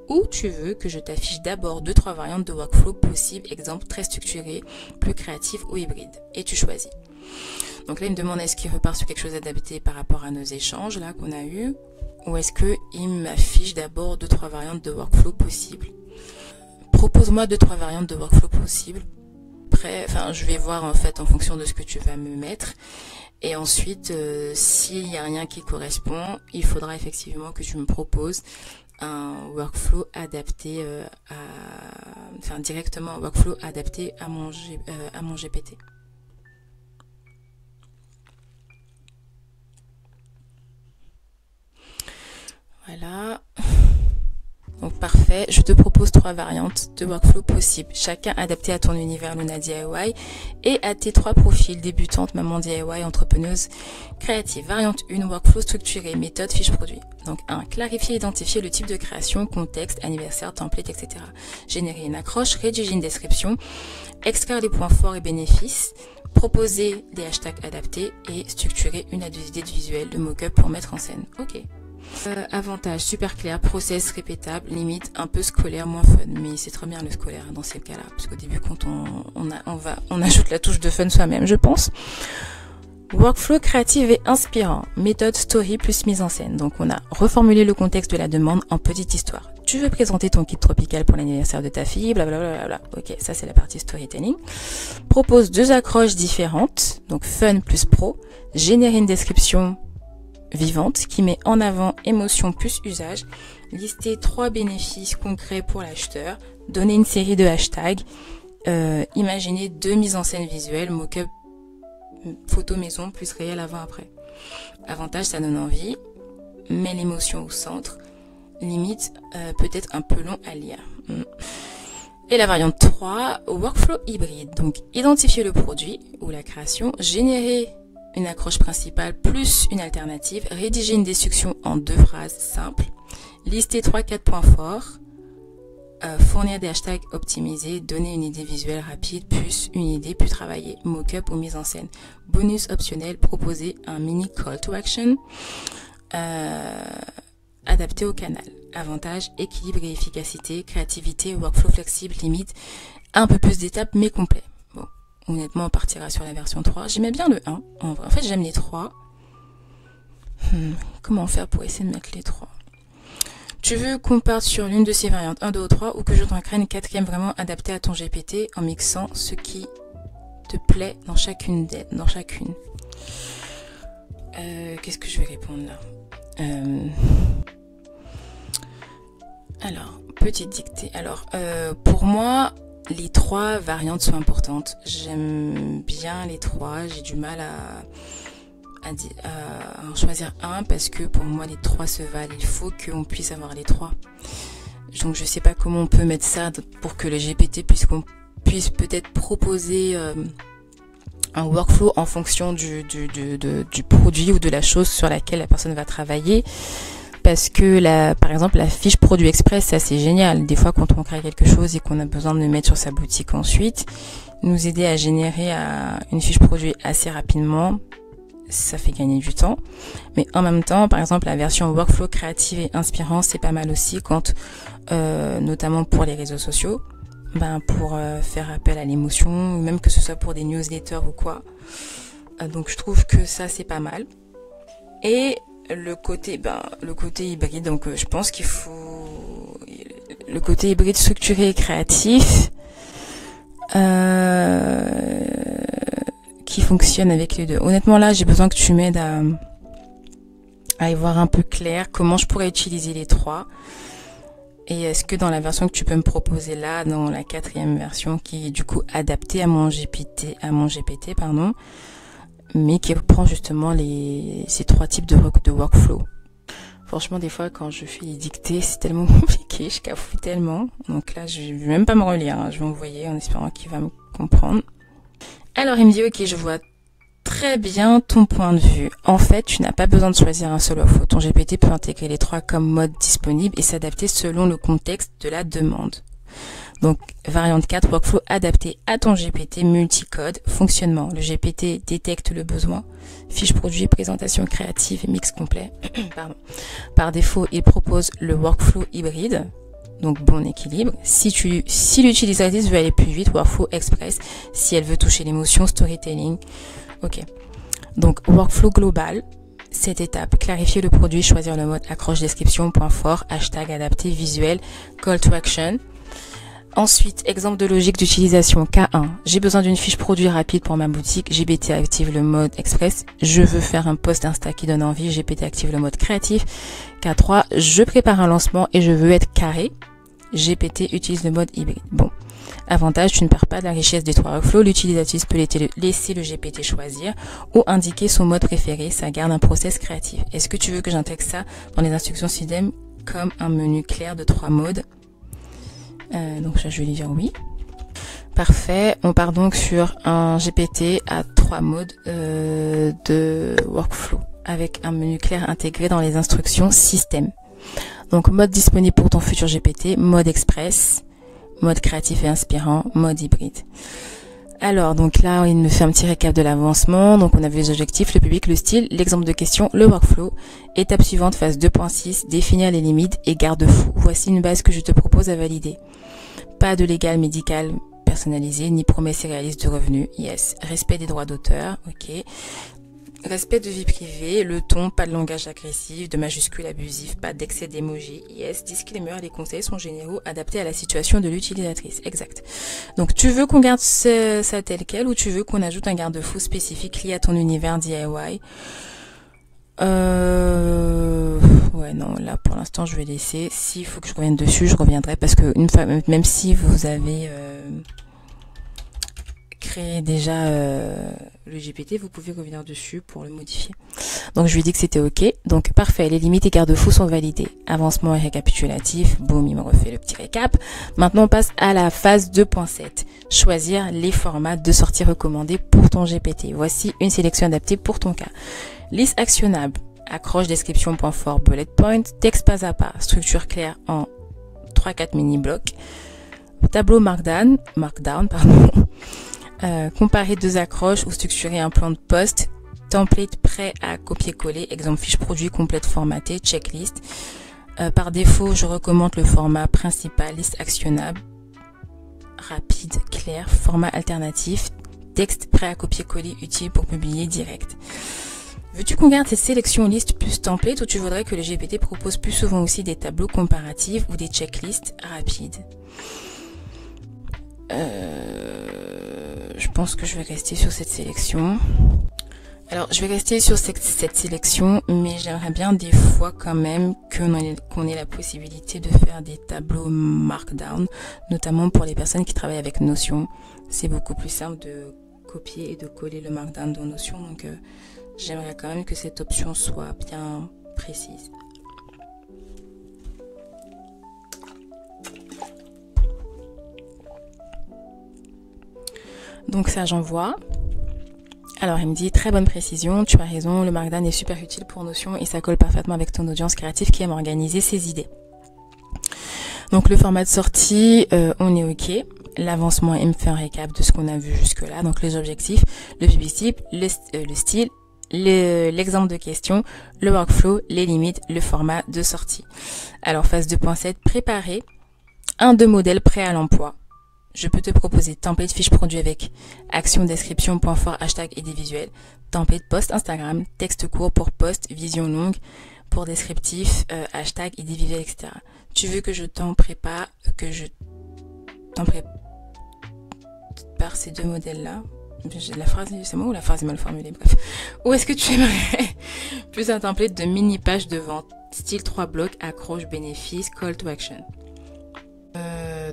ou tu veux que je t'affiche d'abord 2-3 variantes de workflow possibles, exemple très structuré, plus créatif ou hybride, et tu choisis. Donc là, il me demande est-ce qu'il repart sur quelque chose d'adapté par rapport à nos échanges là qu'on a eu, ou est-ce qu'il m'affiche d'abord 2-3 variantes de workflow possibles. Propose-moi 2-3 variantes de workflow possibles. après, enfin, je vais voir en fait en fonction de ce que tu vas me mettre. Et ensuite, s'il n'y a rien qui correspond, il faudra effectivement que tu me proposes un workflow adapté enfin directement un workflow adapté à mon GPT. Voilà. Donc parfait, je te propose 3 variantes de workflow possibles, chacun adapté à ton univers Luna DIY et à tes 3 profils, débutante, maman DIY, entrepreneuse, créative. Variante 1, workflow structuré, méthode, fiche produit. Donc 1, clarifier, identifier le type de création, contexte, anniversaire, template, etc. Générer une accroche, rédiger une description, extraire les points forts et bénéfices, proposer des hashtags adaptés et structurer une idée de visuel de mock-up pour mettre en scène. Ok. Avantage super clair, process répétable, limite un peu scolaire, moins fun, mais c'est très bien le scolaire dans ces cas-là, parce qu'au début quand on ajoute la touche de fun soi-même, je pense. Workflow créatif et inspirant, méthode story plus mise en scène. Donc on a reformulé le contexte de la demande en petite histoire. Tu veux présenter ton kit tropical pour l'anniversaire de ta fille, blablabla. Ok, ça c'est la partie storytelling. Propose 2 accroches différentes, donc fun plus pro, générer une description vivante qui met en avant émotion plus usage, lister 3 bénéfices concrets pour l'acheteur, donner une série de hashtags, imaginer 2 mises en scène visuelles, mock-up, photo maison plus réel avant-après. Avantage, ça donne envie, met l'émotion au centre, limite peut-être un peu long à lire. Et la variante 3, workflow hybride, donc identifier le produit ou la création, générer une accroche principale plus une alternative, rédiger une description en 2 phrases simples, lister 3-4 points forts, fournir des hashtags optimisés, donner une idée visuelle rapide plus une idée plus travaillée, mock-up ou mise en scène. Bonus optionnel, proposer un mini call to action adapté au canal. Avantage, équilibre et efficacité, créativité, workflow flexible, limite, un peu plus d'étapes mais complet. Honnêtement, on partira sur la version 3. J'aimais bien le 1. En fait, j'aime les 3. Comment faire pour essayer de mettre les 3? Tu veux qu'on parte sur l'une de ces variantes, 1, 2 ou 3, ou que je t'en crée une 4e vraiment adaptée à ton GPT en mixant ce qui te plaît dans chacune Qu'est-ce que je vais répondre là? Alors, petite dictée. Alors, pour moi, les 3 variantes sont importantes. J'aime bien les 3. J'ai du mal à en choisir un parce que pour moi, les 3 se valent. Il faut qu'on puisse avoir les 3. Donc, je sais pas comment on peut mettre ça pour que le GPT puisse peut-être proposer un workflow en fonction du produit ou de la chose sur laquelle la personne va travailler. Parce que par exemple la fiche produit express, ça c'est génial. Des fois quand on crée quelque chose et qu'on a besoin de le mettre sur sa boutique ensuite, nous aider à générer une fiche produit assez rapidement, ça fait gagner du temps. Mais en même temps, par exemple la version workflow créative et inspirant, c'est pas mal aussi quand, notamment pour les réseaux sociaux, pour faire appel à l'émotion, ou même que ce soit pour des newsletters ou quoi. Donc je trouve que ça c'est pas mal. Et le côté hybride, donc je pense qu'il faut le côté hybride structuré et créatif qui fonctionne avec les 2. Honnêtement là j'ai besoin que tu m'aides à y voir un peu clair comment je pourrais utiliser les 3 et est-ce que dans la version que tu peux me proposer là, dans la 4e version qui est du coup adaptée à mon GPT mais qui reprend justement ces 3 types de workflow. Franchement, des fois, quand je fais les dictées, c'est tellement compliqué, je cafouille tellement. Donc là, je vais même pas me relire, hein. Je vais envoyer en espérant qu'il va me comprendre. Alors, il me dit, ok, je vois très bien ton point de vue. En fait, tu n'as pas besoin de choisir un seul workflow. Ton GPT peut intégrer les 3 comme mode disponible et s'adapter selon le contexte de la demande. Donc, variante 4, workflow adapté à ton GPT multicode, fonctionnement. Le GPT détecte le besoin, fiche produit, présentation créative et mix complet. Pardon. Par défaut, il propose le workflow hybride, donc bon équilibre. Si l'utilisatrice veut aller plus vite, workflow express. Si elle veut toucher l'émotion, storytelling. Ok. Donc, workflow global. 7 étapes. Clarifier le produit, choisir le mode accroche, description, point fort, hashtag adapté, visuel, call to action. Ensuite, exemple de logique d'utilisation. K1. J'ai besoin d'une fiche produit rapide pour ma boutique. GPT active le mode express. Je veux faire un post Insta qui donne envie. GPT active le mode créatif. K3. Je prépare un lancement et je veux être carré. GPT utilise le mode hybride. Bon. Avantage, tu ne perds pas de la richesse des 3 workflows. L'utilisateur peut laisser le GPT choisir ou indiquer son mode préféré. Ça garde un process créatif. Est-ce que tu veux que j'intègre ça dans les instructions système comme un menu clair de 3 modes? Donc ça, je vais lui dire oui. Parfait. On part donc sur un GPT à 3 modes de workflow avec un menu clair intégré dans les instructions système. Donc mode disponible pour ton futur GPT, mode express, mode créatif et inspirant, mode hybride. Alors, donc là, il me fait un petit récap de l'avancement. Donc, on avait les objectifs, le public, le style, l'exemple de question, le workflow. Étape suivante, phase 2.6, définir les limites et garde-fous. Voici une base que je te propose à valider. Pas de légal médical personnalisé, ni promesse irréaliste de revenus. Yes. Respect des droits d'auteur. Ok. Respect de vie privée, le ton, pas de langage agressif, de majuscules abusifs, pas d'excès d'émojis. Yes, disclaimer, les conseils sont généraux, adaptés à la situation de l'utilisatrice. Exact. Donc, tu veux qu'on garde ça tel quel ou tu veux qu'on ajoute un garde-fou spécifique lié à ton univers DIY? Ouais, non, là, pour l'instant, je vais laisser. S'il faut que je revienne dessus, je reviendrai parce que une fois, même si vous avez créé déjà le GPT, vous pouvez revenir dessus pour le modifier. Donc, je lui ai dit que c'était OK. Donc, parfait. Les limites et garde-fous sont validés. Avancement et récapitulatif. Boum, il me refait le petit récap. Maintenant, on passe à la phase 2.7. Choisir les formats de sortie recommandés pour ton GPT. Voici une sélection adaptée pour ton cas. Liste actionnable. Accroche, description, point fort, bullet point. Texte pas à pas. Structure claire en 3-4 mini-blocs. Tableau markdown, pardon. Comparer 2 accroches ou structurer un plan de poste. Template prêt à copier-coller. Exemple fiche produit complète formatée. Checklist. Par défaut, je recommande le format principal, liste actionnable. Rapide, clair. Format alternatif. Texte prêt à copier-coller utile pour publier direct. Veux-tu qu'on garde cette sélection liste plus template ou tu voudrais que le GPT propose plus souvent aussi des tableaux comparatifs ou des checklists rapides? Je pense que je vais rester sur cette sélection. Alors, je vais rester sur cette sélection, mais j'aimerais bien des fois quand même qu'on ait la possibilité de faire des tableaux markdown, notamment pour les personnes qui travaillent avec Notion. C'est beaucoup plus simple de copier et de coller le markdown dans Notion, donc j'aimerais quand même que cette option soit bien précise. Donc ça, j'envoie. Alors, il me dit, très bonne précision, tu as raison, le Markdown est super utile pour Notion et ça colle parfaitement avec ton audience créative qui aime organiser ses idées. Donc, le format de sortie, on est OK. L'avancement, il me fait un récap de ce qu'on a vu jusque-là. Donc, les objectifs, le public, le style, l'exemple de question, le workflow, les limites, le format de sortie. Alors, phase 2.7, préparer un de modèles prêt à l'emploi. Je peux te proposer template fiche produit avec action, description, point fort, hashtag et des visuels. Template post Instagram, texte court pour post, vision longue pour descriptif, hashtag et des visuels, etc. Tu veux que je t'en prépare, ces 2 modèles-là? La phrase, c'est moi ou la phrase est mal formulée? Bref. Ou est-ce que tu aimerais plus un template de mini page de vente, style 3 blocs, accroche, bénéfice, call to action?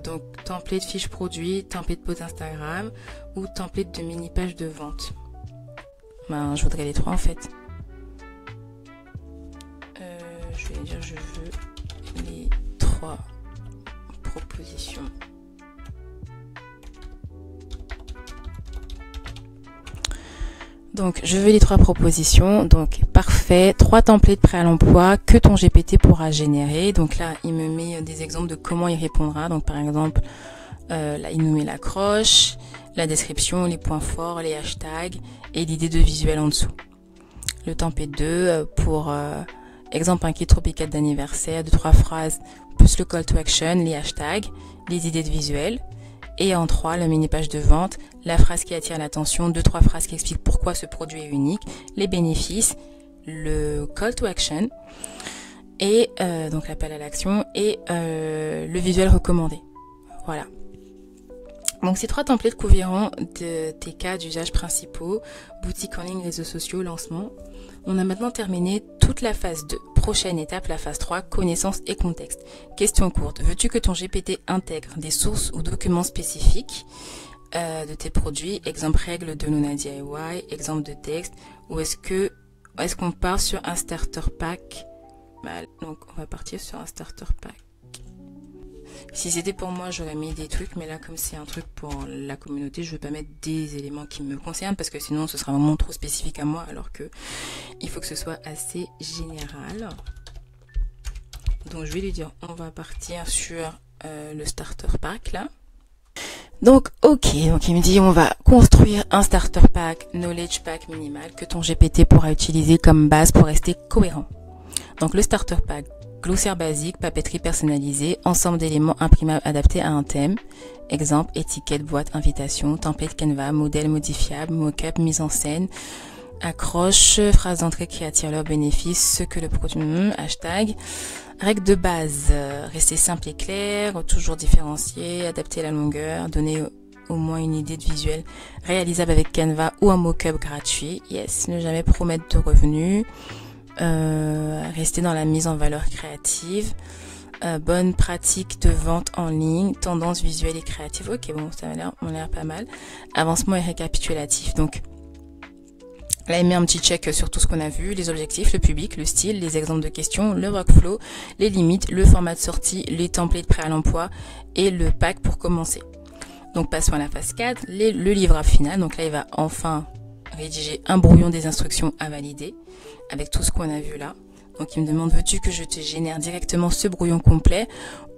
Donc template fiche produit, template post Instagram ou template de mini page de vente. Je voudrais les 3 en fait. Je vais dire je veux les 3 propositions. Donc, je veux les 3 propositions. Donc, parfait. 3 templates prêts à l'emploi que ton GPT pourra générer. Donc là, il me met des exemples de comment il répondra. Donc, par exemple, là, il nous met l'accroche, la description, les points forts, les hashtags et l'idée de visuel en dessous. Le template 2 pour exemple un kit tropical d'anniversaire de 3 phrases plus le call to action, les hashtags, les idées de visuel. Et en 3, la mini-page de vente, la phrase qui attire l'attention, 2-3 phrases qui expliquent pourquoi ce produit est unique, les bénéfices, le call to action, et donc l'appel à l'action, et le visuel recommandé. Voilà. Donc ces 3 templates couvriront de tes cas d'usage principaux, boutique en ligne, réseaux sociaux, lancement. On a maintenant terminé toute la phase 2. Prochaine étape, la phase 3, connaissances et contexte. Question courte, veux-tu que ton GPT intègre des sources ou documents spécifiques de tes produits, exemple règles de Luna DIY, exemple de texte, ou est-ce qu'on part sur un starter pack? Donc on va partir sur un starter pack. Si c'était pour moi, j'aurais mis des trucs, mais là, comme c'est un truc pour la communauté, je ne veux pas mettre des éléments qui me concernent, parce que sinon, ce sera vraiment trop spécifique à moi, alors que il faut que ce soit assez général. Donc, je vais lui dire, on va partir sur le starter pack, là. Donc, ok, donc il me dit, on va construire un starter pack, knowledge pack minimal, que ton GPT pourra utiliser comme base pour rester cohérent. Donc, le starter pack, glossaire basique, papeterie personnalisée, ensemble d'éléments imprimables adaptés à un thème. Exemple, étiquette, boîte, invitation, template Canva, modèle modifiable, mock-up, mise en scène, accroche, phrase d'entrée qui attire leurs bénéfices, ce que le produit, hashtag. Règle de base, rester simple et clair, toujours différencier, adapter la longueur, donner au moins une idée de visuel réalisable avec Canva ou un mock-up gratuit. Yes, ne jamais promettre de revenus. Rester dans la mise en valeur créative, bonne pratique de vente en ligne, tendance visuelle et créative. Ok, bon, ça m'a l'air pas mal. Avancement et récapitulatif. Donc là, il met un petit check sur tout ce qu'on a vu, les objectifs, le public, le style, les exemples de questions, le workflow, les limites, le format de sortie, les templates prêts à l'emploi et le pack pour commencer. Donc passons à la phase 4, le livrable final. Donc là, il va enfin rédiger un brouillon des instructions à valider avec tout ce qu'on a vu là. Donc il me demande, veux-tu que je te génère directement ce brouillon complet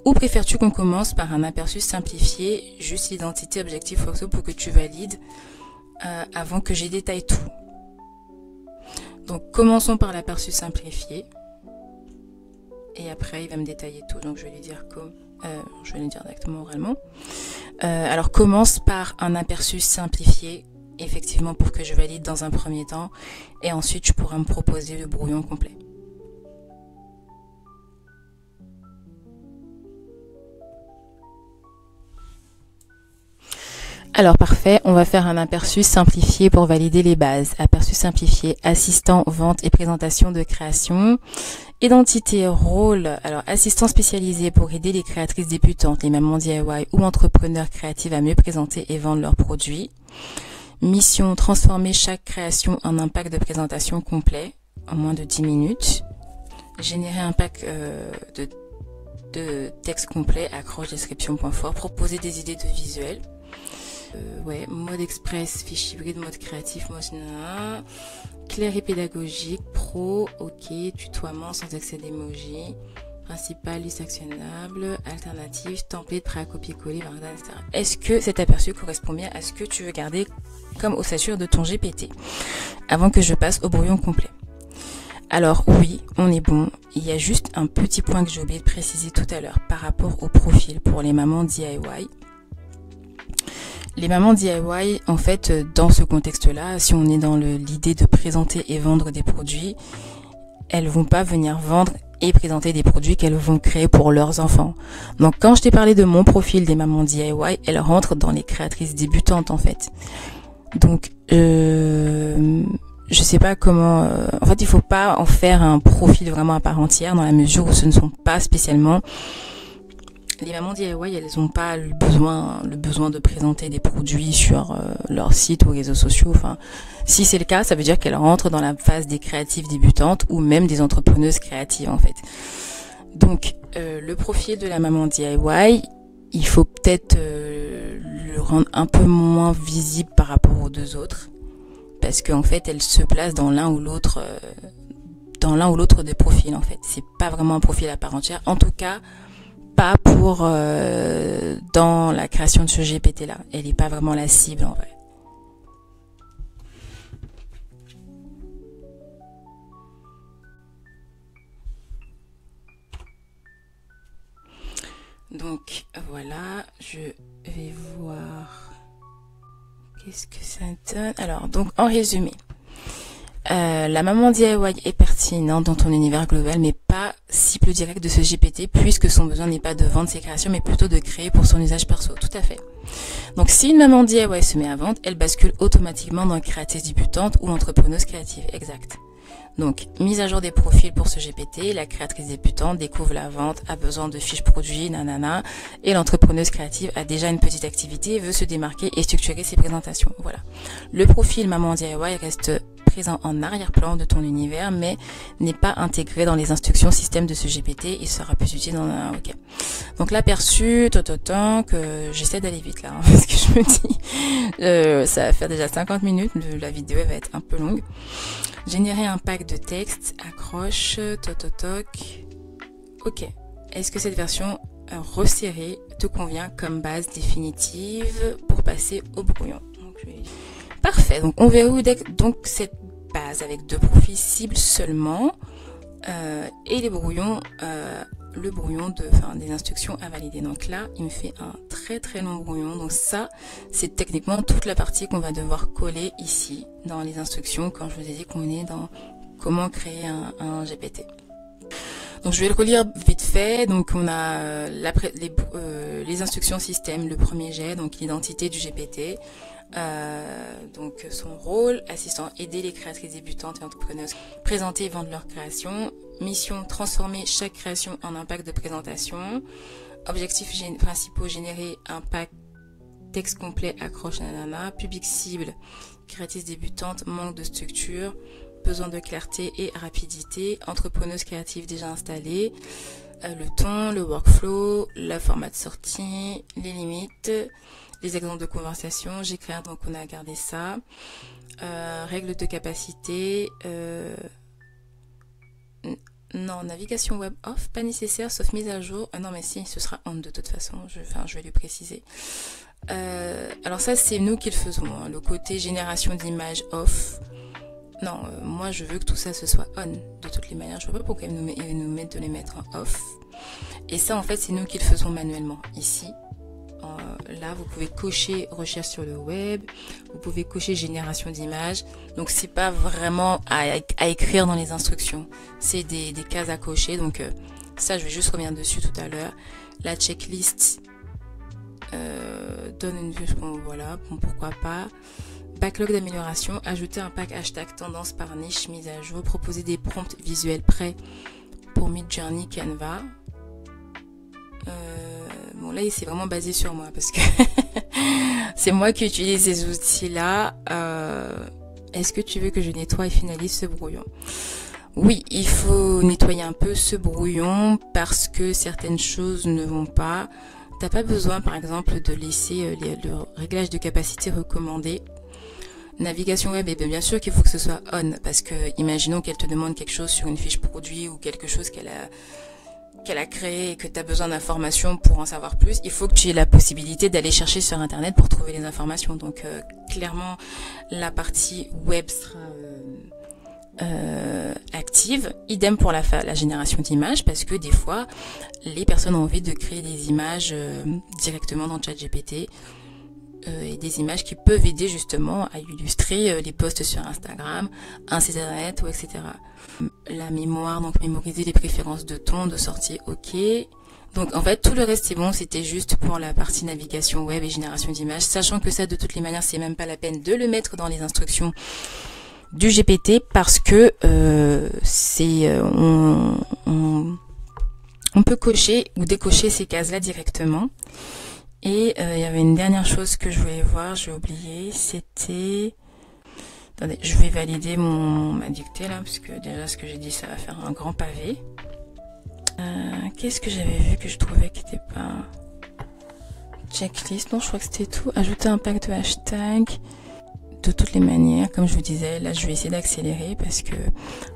ou préfères-tu qu'on commence par un aperçu simplifié, juste l'identité, objectif, workflow pour que tu valides avant que j'y détaille tout. Donc commençons par l'aperçu simplifié et après il va me détailler tout. Donc je vais lui dire je vais lui dire directement oralement. Alors commence par un aperçu simplifié, effectivement, pour que je valide dans un premier temps et ensuite tu pourras me proposer le brouillon complet. Alors parfait, on va faire un aperçu simplifié pour valider les bases. Aperçu simplifié, assistant, vente et présentation de création. Identité, rôle, alors assistant spécialisé pour aider les créatrices débutantes, les mamans DIY ou entrepreneurs créatifs à mieux présenter et vendre leurs produits. Mission, transformer chaque création en un pack de présentation complet en moins de 10 minutes. Générer un pack de texte complet, accroche, description, point fort. Proposer des idées de visuels. Mode express, fiche hybride, mode créatif, mode clair et pédagogique, pro, ok, tutoiement sans excès d'emoji, principal, liste actionnable, alternative, template, prêt à copier-coller, etc. Est-ce que cet aperçu correspond bien à ce que tu veux garder comme ossature de ton GPT avant que je passe au brouillon complet? Alors oui, on est bon. Il y a juste un petit point que j'ai oublié de préciser tout à l'heure par rapport au profil pour les mamans DIY. Les mamans DIY, en fait, dans ce contexte-là, si on est dans l'idée de présenter et vendre des produits, elles vont pas venir vendre et présenter des produits qu'elles vont créer pour leurs enfants. Donc, quand je t'ai parlé de mon profil des mamans DIY, elles rentrent dans les créatrices débutantes, en fait. Donc, je sais pas comment... en fait, il faut pas en faire un profil vraiment à part entière, dans la mesure où ce ne sont pas spécialement... Les mamans DIY, elles n'ont pas le besoin de présenter des produits sur leur site ou réseaux sociaux. Enfin, si c'est le cas, ça veut dire qu'elles rentrent dans la phase des créatives débutantes ou même des entrepreneuses créatives, en fait. Donc, le profil de la maman DIY, il faut peut-être le rendre un peu moins visible par rapport aux deux autres, parce qu'en fait, elle se place dans l'un ou l'autre des profils, en fait. C'est pas vraiment un profil à part entière. En tout cas, pas pour dans la création de ce GPT là. Elle n'est pas vraiment la cible en vrai. Donc voilà, je vais voir qu'est-ce que ça donne. Alors donc en résumé, La maman DIY est pertinente dans ton univers global, mais pas cible directe de ce GPT, puisque son besoin n'est pas de vendre ses créations, mais plutôt de créer pour son usage perso. Tout à fait. Donc si une maman DIY se met à vendre, elle bascule automatiquement dans créatrice débutante ou entrepreneuse créative. Exact. Donc, mise à jour des profils pour ce GPT, la créatrice débutante découvre la vente, a besoin de fiches produits, nanana, et l'entrepreneuse créative a déjà une petite activité, veut se démarquer et structurer ses présentations. Voilà. Le profil maman DIY reste présent en arrière-plan de ton univers, mais n'est pas intégré dans les instructions système de ce GPT. Il sera plus utile dans un... Ok. Donc l'aperçu, que j'essaie d'aller vite là, hein, parce que je me dis, ça va faire déjà 50 minutes, la vidéo va être un peu longue. Générer un pack de texte, accroche, Ok. Est-ce que cette version resserrée te convient comme base définitive pour passer au brouillon? Parfait. Donc on verrouille donc cette base avec 2 profils cibles seulement et les brouillons, le brouillon des instructions à valider. Donc là, il me fait un très long brouillon. Donc ça, c'est techniquement toute la partie qu'on va devoir coller ici dans les instructions quand je vous ai dit qu'on est dans comment créer un GPT. Donc je vais le relire vite fait. Donc on a les instructions système, le premier jet, donc l'identité du GPT. Donc son rôle, assistant, aider les créatrices débutantes et entrepreneuses, présenter et vendre leur création. Mission, transformer chaque création en un pack de présentation. Objectifs principaux, générer un pack texte complet, accroche, nanana. Public cible, créatrice débutante, manque de structure, besoin de clarté et rapidité. Entrepreneuse créative déjà installée. Le ton, le workflow, le format de sortie, les limites, les exemples de conversation. J'écris, donc on a gardé ça. Règles de capacité. Non, navigation web off, pas nécessaire, sauf mise à jour. Ah non, mais si, ce sera on de toute façon. Je vais lui préciser. Alors ça, c'est nous qui le faisons. Hein. Le côté génération d'images off. Non, moi je veux que tout ça ce soit on de toutes les manières. Je vois pas pourquoi ils nous mettent de les mettre en off. Et ça, en fait, c'est nous qui le faisons manuellement. Ici, là, vous pouvez cocher recherche sur le web. Vous pouvez cocher génération d'images. Donc, c'est pas vraiment à écrire dans les instructions. C'est des cases à cocher. Donc, ça, je vais juste revenir dessus tout à l'heure. La checklist donne une vue. Bon, voilà, bon, pourquoi pas. Backlog d'amélioration, ajouter un pack hashtag tendance par niche, mise à jour, proposer des prompts visuels prêts pour Midjourney, Canva. Bon là, c'est vraiment basé sur moi parce que c'est moi qui utilise ces outils-là. Est-ce que tu veux que je nettoie et finalise ce brouillon? Oui, il faut nettoyer un peu ce brouillon parce que certaines choses ne vont pas. T'as pas besoin, par exemple, de laisser le réglage de capacité recommandé. Navigation web, et bien sûr qu'il faut que ce soit on, parce que imaginons qu'elle te demande quelque chose sur une fiche produit ou quelque chose qu'elle a créé et que tu as besoin d'informations pour en savoir plus, il faut que tu aies la possibilité d'aller chercher sur internet pour trouver les informations. Donc clairement la partie web sera active, idem pour la génération d'images, parce que des fois les personnes ont envie de créer des images directement dans ChatGPT. Et des images qui peuvent aider justement à illustrer les posts sur Instagram, un site internet ou etc. La mémoire, donc mémoriser les préférences de ton, de sortie, ok. Donc en fait tout le reste c'est bon, c'était juste pour la partie navigation web et génération d'images, sachant que ça de toutes les manières c'est même pas la peine de le mettre dans les instructions du GPT parce que on peut cocher ou décocher ces cases là directement. Et il y avait une dernière chose que je voulais voir, j'ai oublié, c'était... Attendez, je vais valider ma dictée là, parce que déjà ce que j'ai dit, ça va faire un grand pavé. Qu'est-ce que j'avais vu que je trouvais qui n'était pas... Checklist, non, je crois que c'était tout. Ajouter un pack de hashtags. De toutes les manières, comme je vous disais, là je vais essayer d'accélérer parce que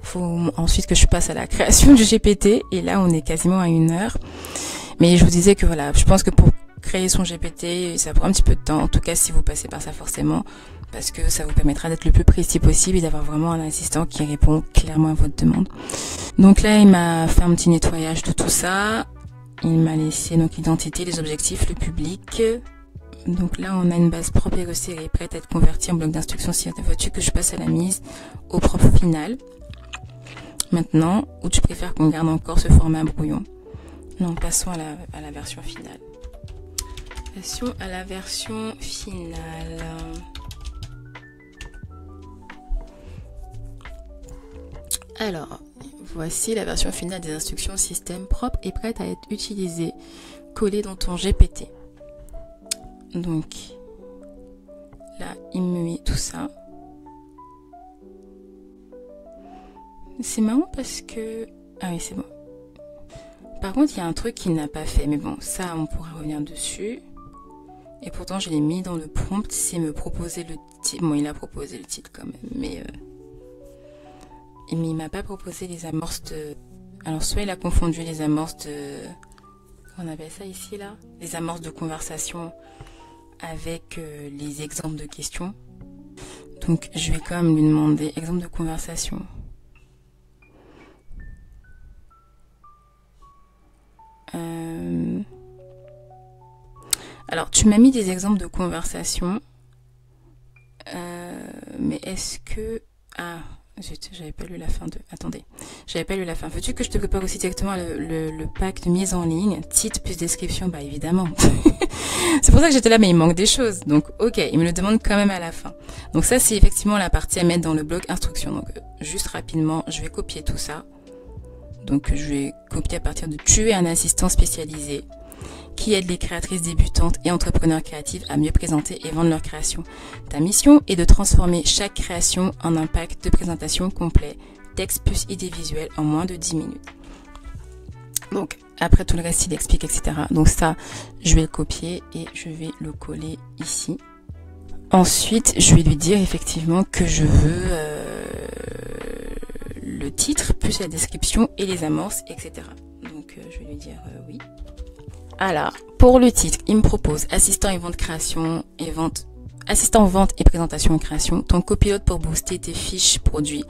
faut ensuite que je passe à la création du GPT. Et là on est quasiment à 1 heure. Mais je vous disais que voilà, je pense que pour créer son GPT, ça prend un petit peu de temps, en tout cas si vous passez par ça forcément, parce que ça vous permettra d'être le plus précis possible et d'avoir vraiment un assistant qui répond clairement à votre demande. Donc là, il m'a fait un petit nettoyage de tout ça. Il m'a laissé donc l'identité, les objectifs, le public, Donc là, on a une base propre et resserrée, prête à être convertie en bloc d'instructions ci-dessus que je passe à la mise au propre final. Maintenant, ou tu préfères qu'on garde encore ce format brouillon? Non, passons à la version finale. Passons à la version finale. Alors, voici la version finale des instructions système propre et prête à être utilisée, collée dans ton GPT. Donc, là, il me met tout ça. C'est marrant parce que... Ah oui, c'est bon. Par contre, il y a un truc qu'il n'a pas fait. Mais bon, ça, on pourra revenir dessus. Et pourtant, je l'ai mis dans le prompt. C'est me proposer le titre. Bon, il a proposé le titre quand même. Mais il m'a pas proposé les amorces de... Alors, soit il a confondu les amorces de... Comment on appelle ça ici, là? Les amorces de conversation avec les exemples de questions. Donc, je vais quand même lui demander exemple de conversation. Alors, tu m'as mis des exemples de conversation, mais est-ce que... Ah, j'avais pas lu la fin de... Attendez, j'avais pas lu la fin. Veux-tu que je te prépare aussi directement le pack de mise en ligne, titre plus description? Bah évidemment. C'est pour ça que j'étais là, mais il manque des choses. Donc, ok, il me le demande quand même à la fin. Donc ça, c'est effectivement la partie à mettre dans le bloc instruction. Donc, juste rapidement, je vais copier tout ça. Donc, je vais copier à partir de tu es un assistant spécialisé qui aide les créatrices débutantes et entrepreneurs créatifs à mieux présenter et vendre leurs créations. Ta mission est de transformer chaque création en un pack de présentation complet, texte plus idée visuelle en moins de 10 minutes. Donc, après tout le reste, il explique, etc. Donc ça, je vais le copier et je vais le coller ici. Ensuite, je vais lui dire effectivement que je veux le titre, plus la description et les amorces, etc. Donc, je vais lui dire oui. Alors, pour le titre, il me propose assistant et vente création et vente, assistant vente et présentation et création, ton copilote pour booster tes fiches produits,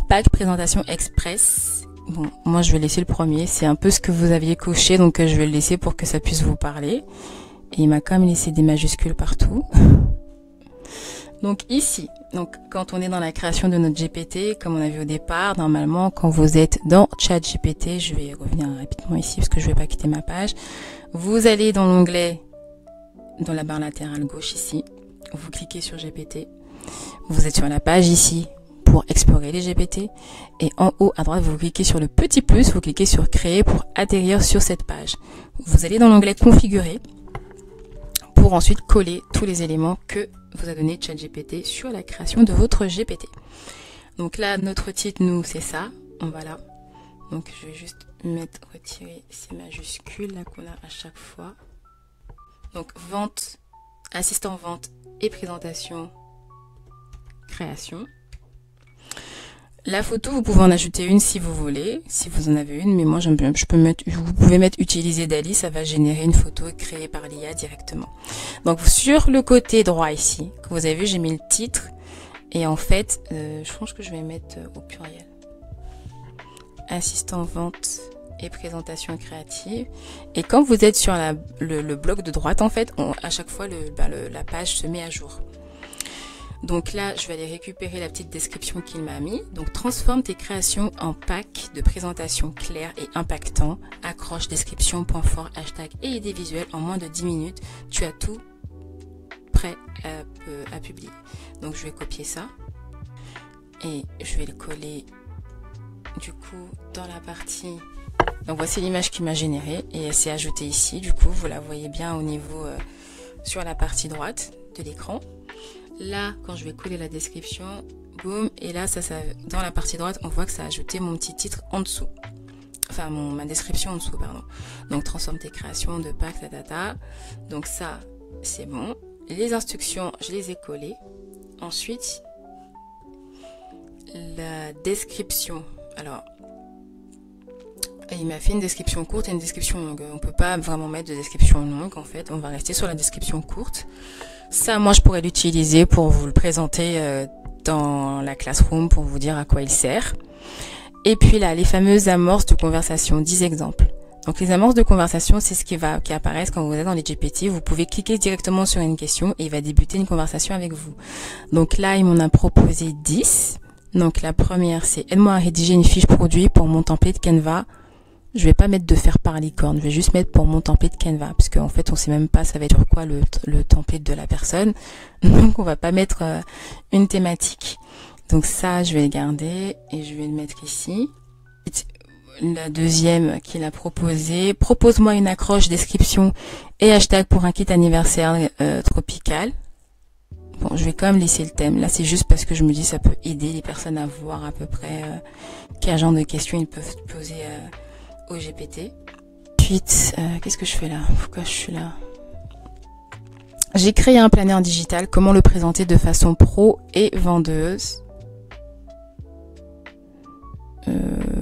pack présentation express. Bon, moi je vais laisser le premier, c'est un peu ce que vous aviez coché, donc je vais le laisser pour que ça puisse vous parler. Et il m'a quand même laissé des majuscules partout. Donc ici, donc quand on est dans la création de notre GPT, comme on a vu au départ, normalement quand vous êtes dans ChatGPT, je vais revenir rapidement ici parce que je ne vais pas quitter ma page. Vous allez dans l'onglet, dans la barre latérale gauche ici, vous cliquez sur GPT, vous êtes sur la page ici pour explorer les GPT et en haut à droite vous cliquez sur le petit plus, vous cliquez sur créer pour atterrir sur cette page. Vous allez dans l'onglet configurer pour ensuite coller tous les éléments que vous a donné ChatGPT sur la création de votre GPT. Donc là, notre titre, nous, c'est ça. On va là. Donc je vais juste retirer ces majuscules là qu'on a à chaque fois. Donc vente, assistant vente et présentation, création. La photo, vous pouvez en ajouter une si vous voulez, si vous en avez une, mais moi j'aime bien. Vous pouvez mettre utiliser DALL-E, ça va générer une photo créée par l'IA directement. Donc sur le côté droit ici, que vous avez vu, j'ai mis le titre et en fait, je pense que je vais mettre au pluriel. Assistant vente et présentation créative. Et quand vous êtes sur le bloc de droite, en fait, à chaque fois la page se met à jour. Donc là, je vais aller récupérer la petite description qu'il m'a mis. Donc, transforme tes créations en pack de présentation clair et impactant. Accroche, description, point fort, hashtag et idées visuelles en moins de 10 minutes. Tu as tout prêt à publier. Donc, je vais copier ça. Et je vais le coller du coup dans la partie... Donc, voici l'image qu'il m'a générée. Et elle s'est ajoutée ici. Du coup, vous la voyez bien au niveau sur la partie droite de l'écran. Là, quand je vais coller la description, boum, et là, dans la partie droite, on voit que ça a ajouté mon petit titre en dessous. Enfin, ma description en dessous, pardon. Donc, transforme tes créations de pack, tatata. Donc ça, c'est bon. Les instructions, je les ai collées. Ensuite, la description. Alors, il m'a fait une description courte et une description longue. On peut pas vraiment mettre de description longue, en fait. On va rester sur la description courte. Ça, moi, je pourrais l'utiliser pour vous le présenter dans la Classroom pour vous dire à quoi il sert. Et puis là, les fameuses amorces de conversation, 10 exemples. Donc les amorces de conversation, c'est ce qui apparaît quand vous êtes dans les GPT. Vous pouvez cliquer directement sur une question et il va débuter une conversation avec vous. Donc là, il m'en a proposé 10. Donc la première, c'est aide-moi à rédiger une fiche produit pour mon template Canva. Je vais pas mettre de faire par licorne, je vais juste mettre pour mon template Canva, parce qu'en fait on sait même pas ça va être sur quoi le template de la personne, donc on va pas mettre une thématique. Donc ça je vais le garder et je vais le mettre ici. La deuxième qu'il a proposé, propose-moi une accroche, description et hashtag pour un kit anniversaire tropical. Bon, je vais quand même laisser le thème. Là, c'est juste parce que je me dis ça peut aider les personnes à voir à peu près quel genre de questions ils peuvent poser au GPT. Ensuite, qu'est-ce que je fais là? Pourquoi je suis là? J'ai créé un planeur digital. Comment le présenter de façon pro et vendeuse?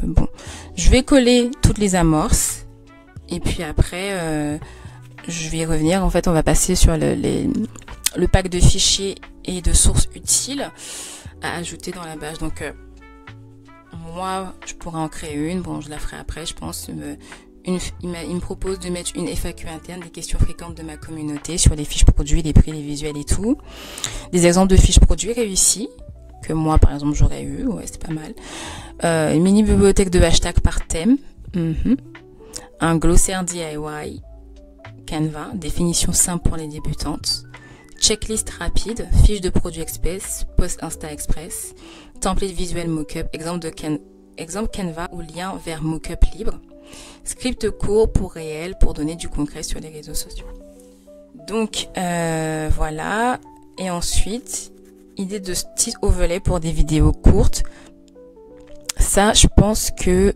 Bon, je vais coller toutes les amorces et puis après, je vais y revenir. En fait, on va passer sur le pack de fichiers et de sources utiles à ajouter dans la base. Donc, moi, je pourrais en créer une. Bon, je la ferai après, je pense. Il me propose de mettre une FAQ interne, des questions fréquentes de ma communauté sur les fiches produits, les prix, les visuels et tout. Des exemples de fiches produits réussis, que moi, par exemple, j'aurais eu. Ouais, c'est pas mal. Une mini bibliothèque de hashtags par thème. Un glossaire DIY Canva, définition simple pour les débutantes. Checklist rapide, fiche de produit express, post Insta Express, template visuel mockup, exemple Canva ou lien vers mockup libre, script court pour réel pour donner du concret sur les réseaux sociaux. Donc voilà, et ensuite, idée de style overlay pour des vidéos courtes. Ça, je pense que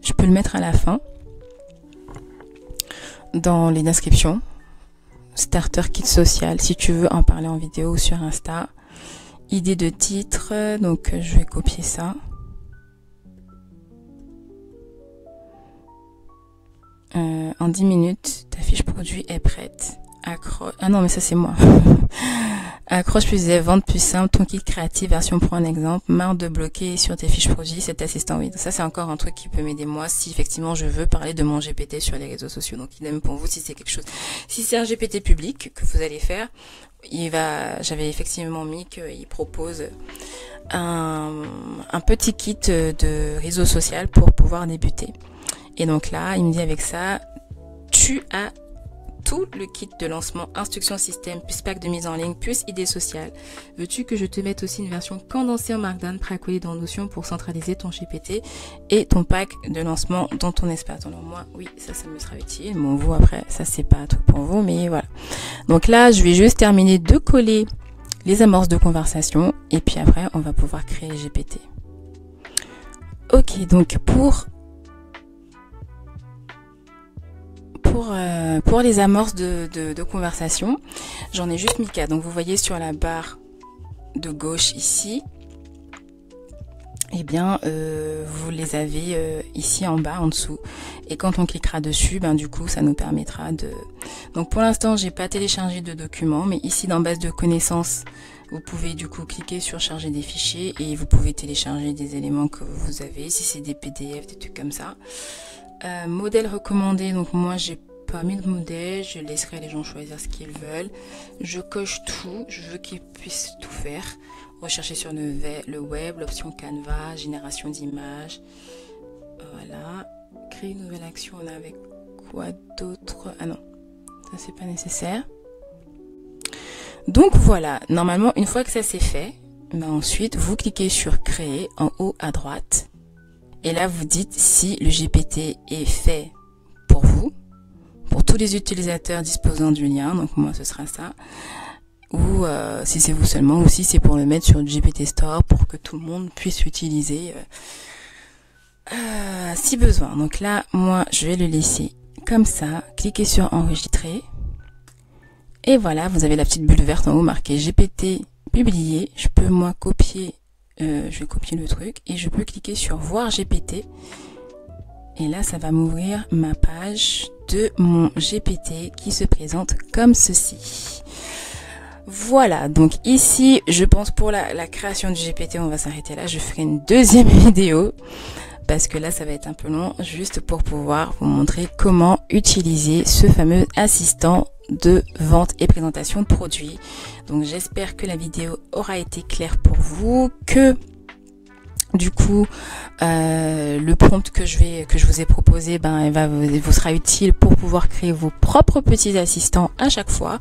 je peux le mettre à la fin. Dans les descriptions, starter kit social, si tu veux en parler en vidéo ou sur Insta. Idée de titre, donc je vais copier ça. En 10 minutes, ta fiche produit est prête. Accroche. Ah non, mais ça c'est moi. Accroche plus des ventes plus simple, ton kit créatif version pro un exemple, marre de bloquer sur tes fiches produits, cet assistant oui. Ça c'est encore un truc qui peut m'aider moi si effectivement je veux parler de mon GPT sur les réseaux sociaux. Donc idem pour vous si c'est quelque chose. Si c'est un GPT public que vous allez faire, j'avais effectivement mis qu'il propose un petit kit de réseau social pour pouvoir débuter. Et donc là, il me dit avec ça, tu as tout le kit de lancement, instruction système, plus pack de mise en ligne, plus idée sociale. Veux-tu que je te mette aussi une version condensée en Markdown prêt à coller dans Notion pour centraliser ton GPT et ton pack de lancement dans ton espace? Alors moi, oui, ça me sera utile. Bon, vous après, ça c'est pas un truc pour vous, mais voilà. Donc là, je vais juste terminer de coller les amorces de conversation et puis après, on va pouvoir créer les GPT. Ok, donc pour les amorces de conversation, j'en ai juste mis 4. Donc vous voyez sur la barre de gauche ici, eh bien vous les avez ici en bas en dessous. Et quand on cliquera dessus, ben du coup ça nous permettra de... Donc pour l'instant j'ai pas téléchargé de documents, mais ici dans base de connaissances, vous pouvez du coup cliquer sur charger des fichiers et vous pouvez télécharger des éléments que vous avez, si c'est des PDF, des trucs comme ça. Modèle recommandé, donc moi j'ai pas mis de modèle, je laisserai les gens choisir ce qu'ils veulent. Je coche tout, je veux qu'ils puissent tout faire. Rechercher sur le web, l'option Canva, génération d'images. Voilà. Créer une nouvelle action, on a avec quoi d'autre? Ah non, ça c'est pas nécessaire. Donc voilà, normalement une fois que ça c'est fait, ben ensuite vous cliquez sur créer en haut à droite. Et là vous dites si le GPT est fait pour vous, pour tous les utilisateurs disposant du lien, donc moi ce sera ça, ou si c'est vous seulement, ou si c'est pour le mettre sur le GPT Store pour que tout le monde puisse l'utiliser si besoin. Donc là, moi je vais le laisser comme ça, cliquez sur enregistrer, et voilà, vous avez la petite bulle verte en haut marquée GPT publié. Je peux moi copier, je vais copier le truc, et je peux cliquer sur voir GPT, et là ça va m'ouvrir ma page de mon GPT qui se présente comme ceci. Voilà, donc ici je pense pour la création du GPT on va s'arrêter là. Je ferai une deuxième vidéo parce que là ça va être un peu long, juste pour pouvoir vous montrer comment utiliser ce fameux assistant de vente et présentation de produits. Donc j'espère que la vidéo aura été claire pour vous, que du coup le prompt que je vous ai proposé, il vous sera utile pour pouvoir créer vos propres petits assistants à chaque fois.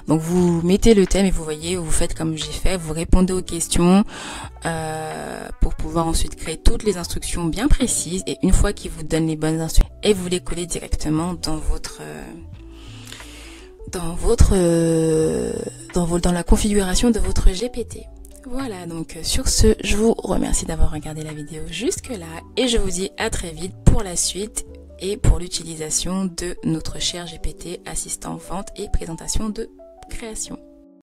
Donc vous mettez le thème et vous voyez, vous faites comme j'ai fait, vous répondez aux questions pour pouvoir ensuite créer toutes les instructions bien précises, et une fois qu'il vous donne les bonnes instructions, et vous les collez directement dans la configuration de votre GPT. Voilà, donc sur ce, je vous remercie d'avoir regardé la vidéo jusque là, et je vous dis à très vite pour la suite et pour l'utilisation de notre cher GPT assistant vente et présentation de création.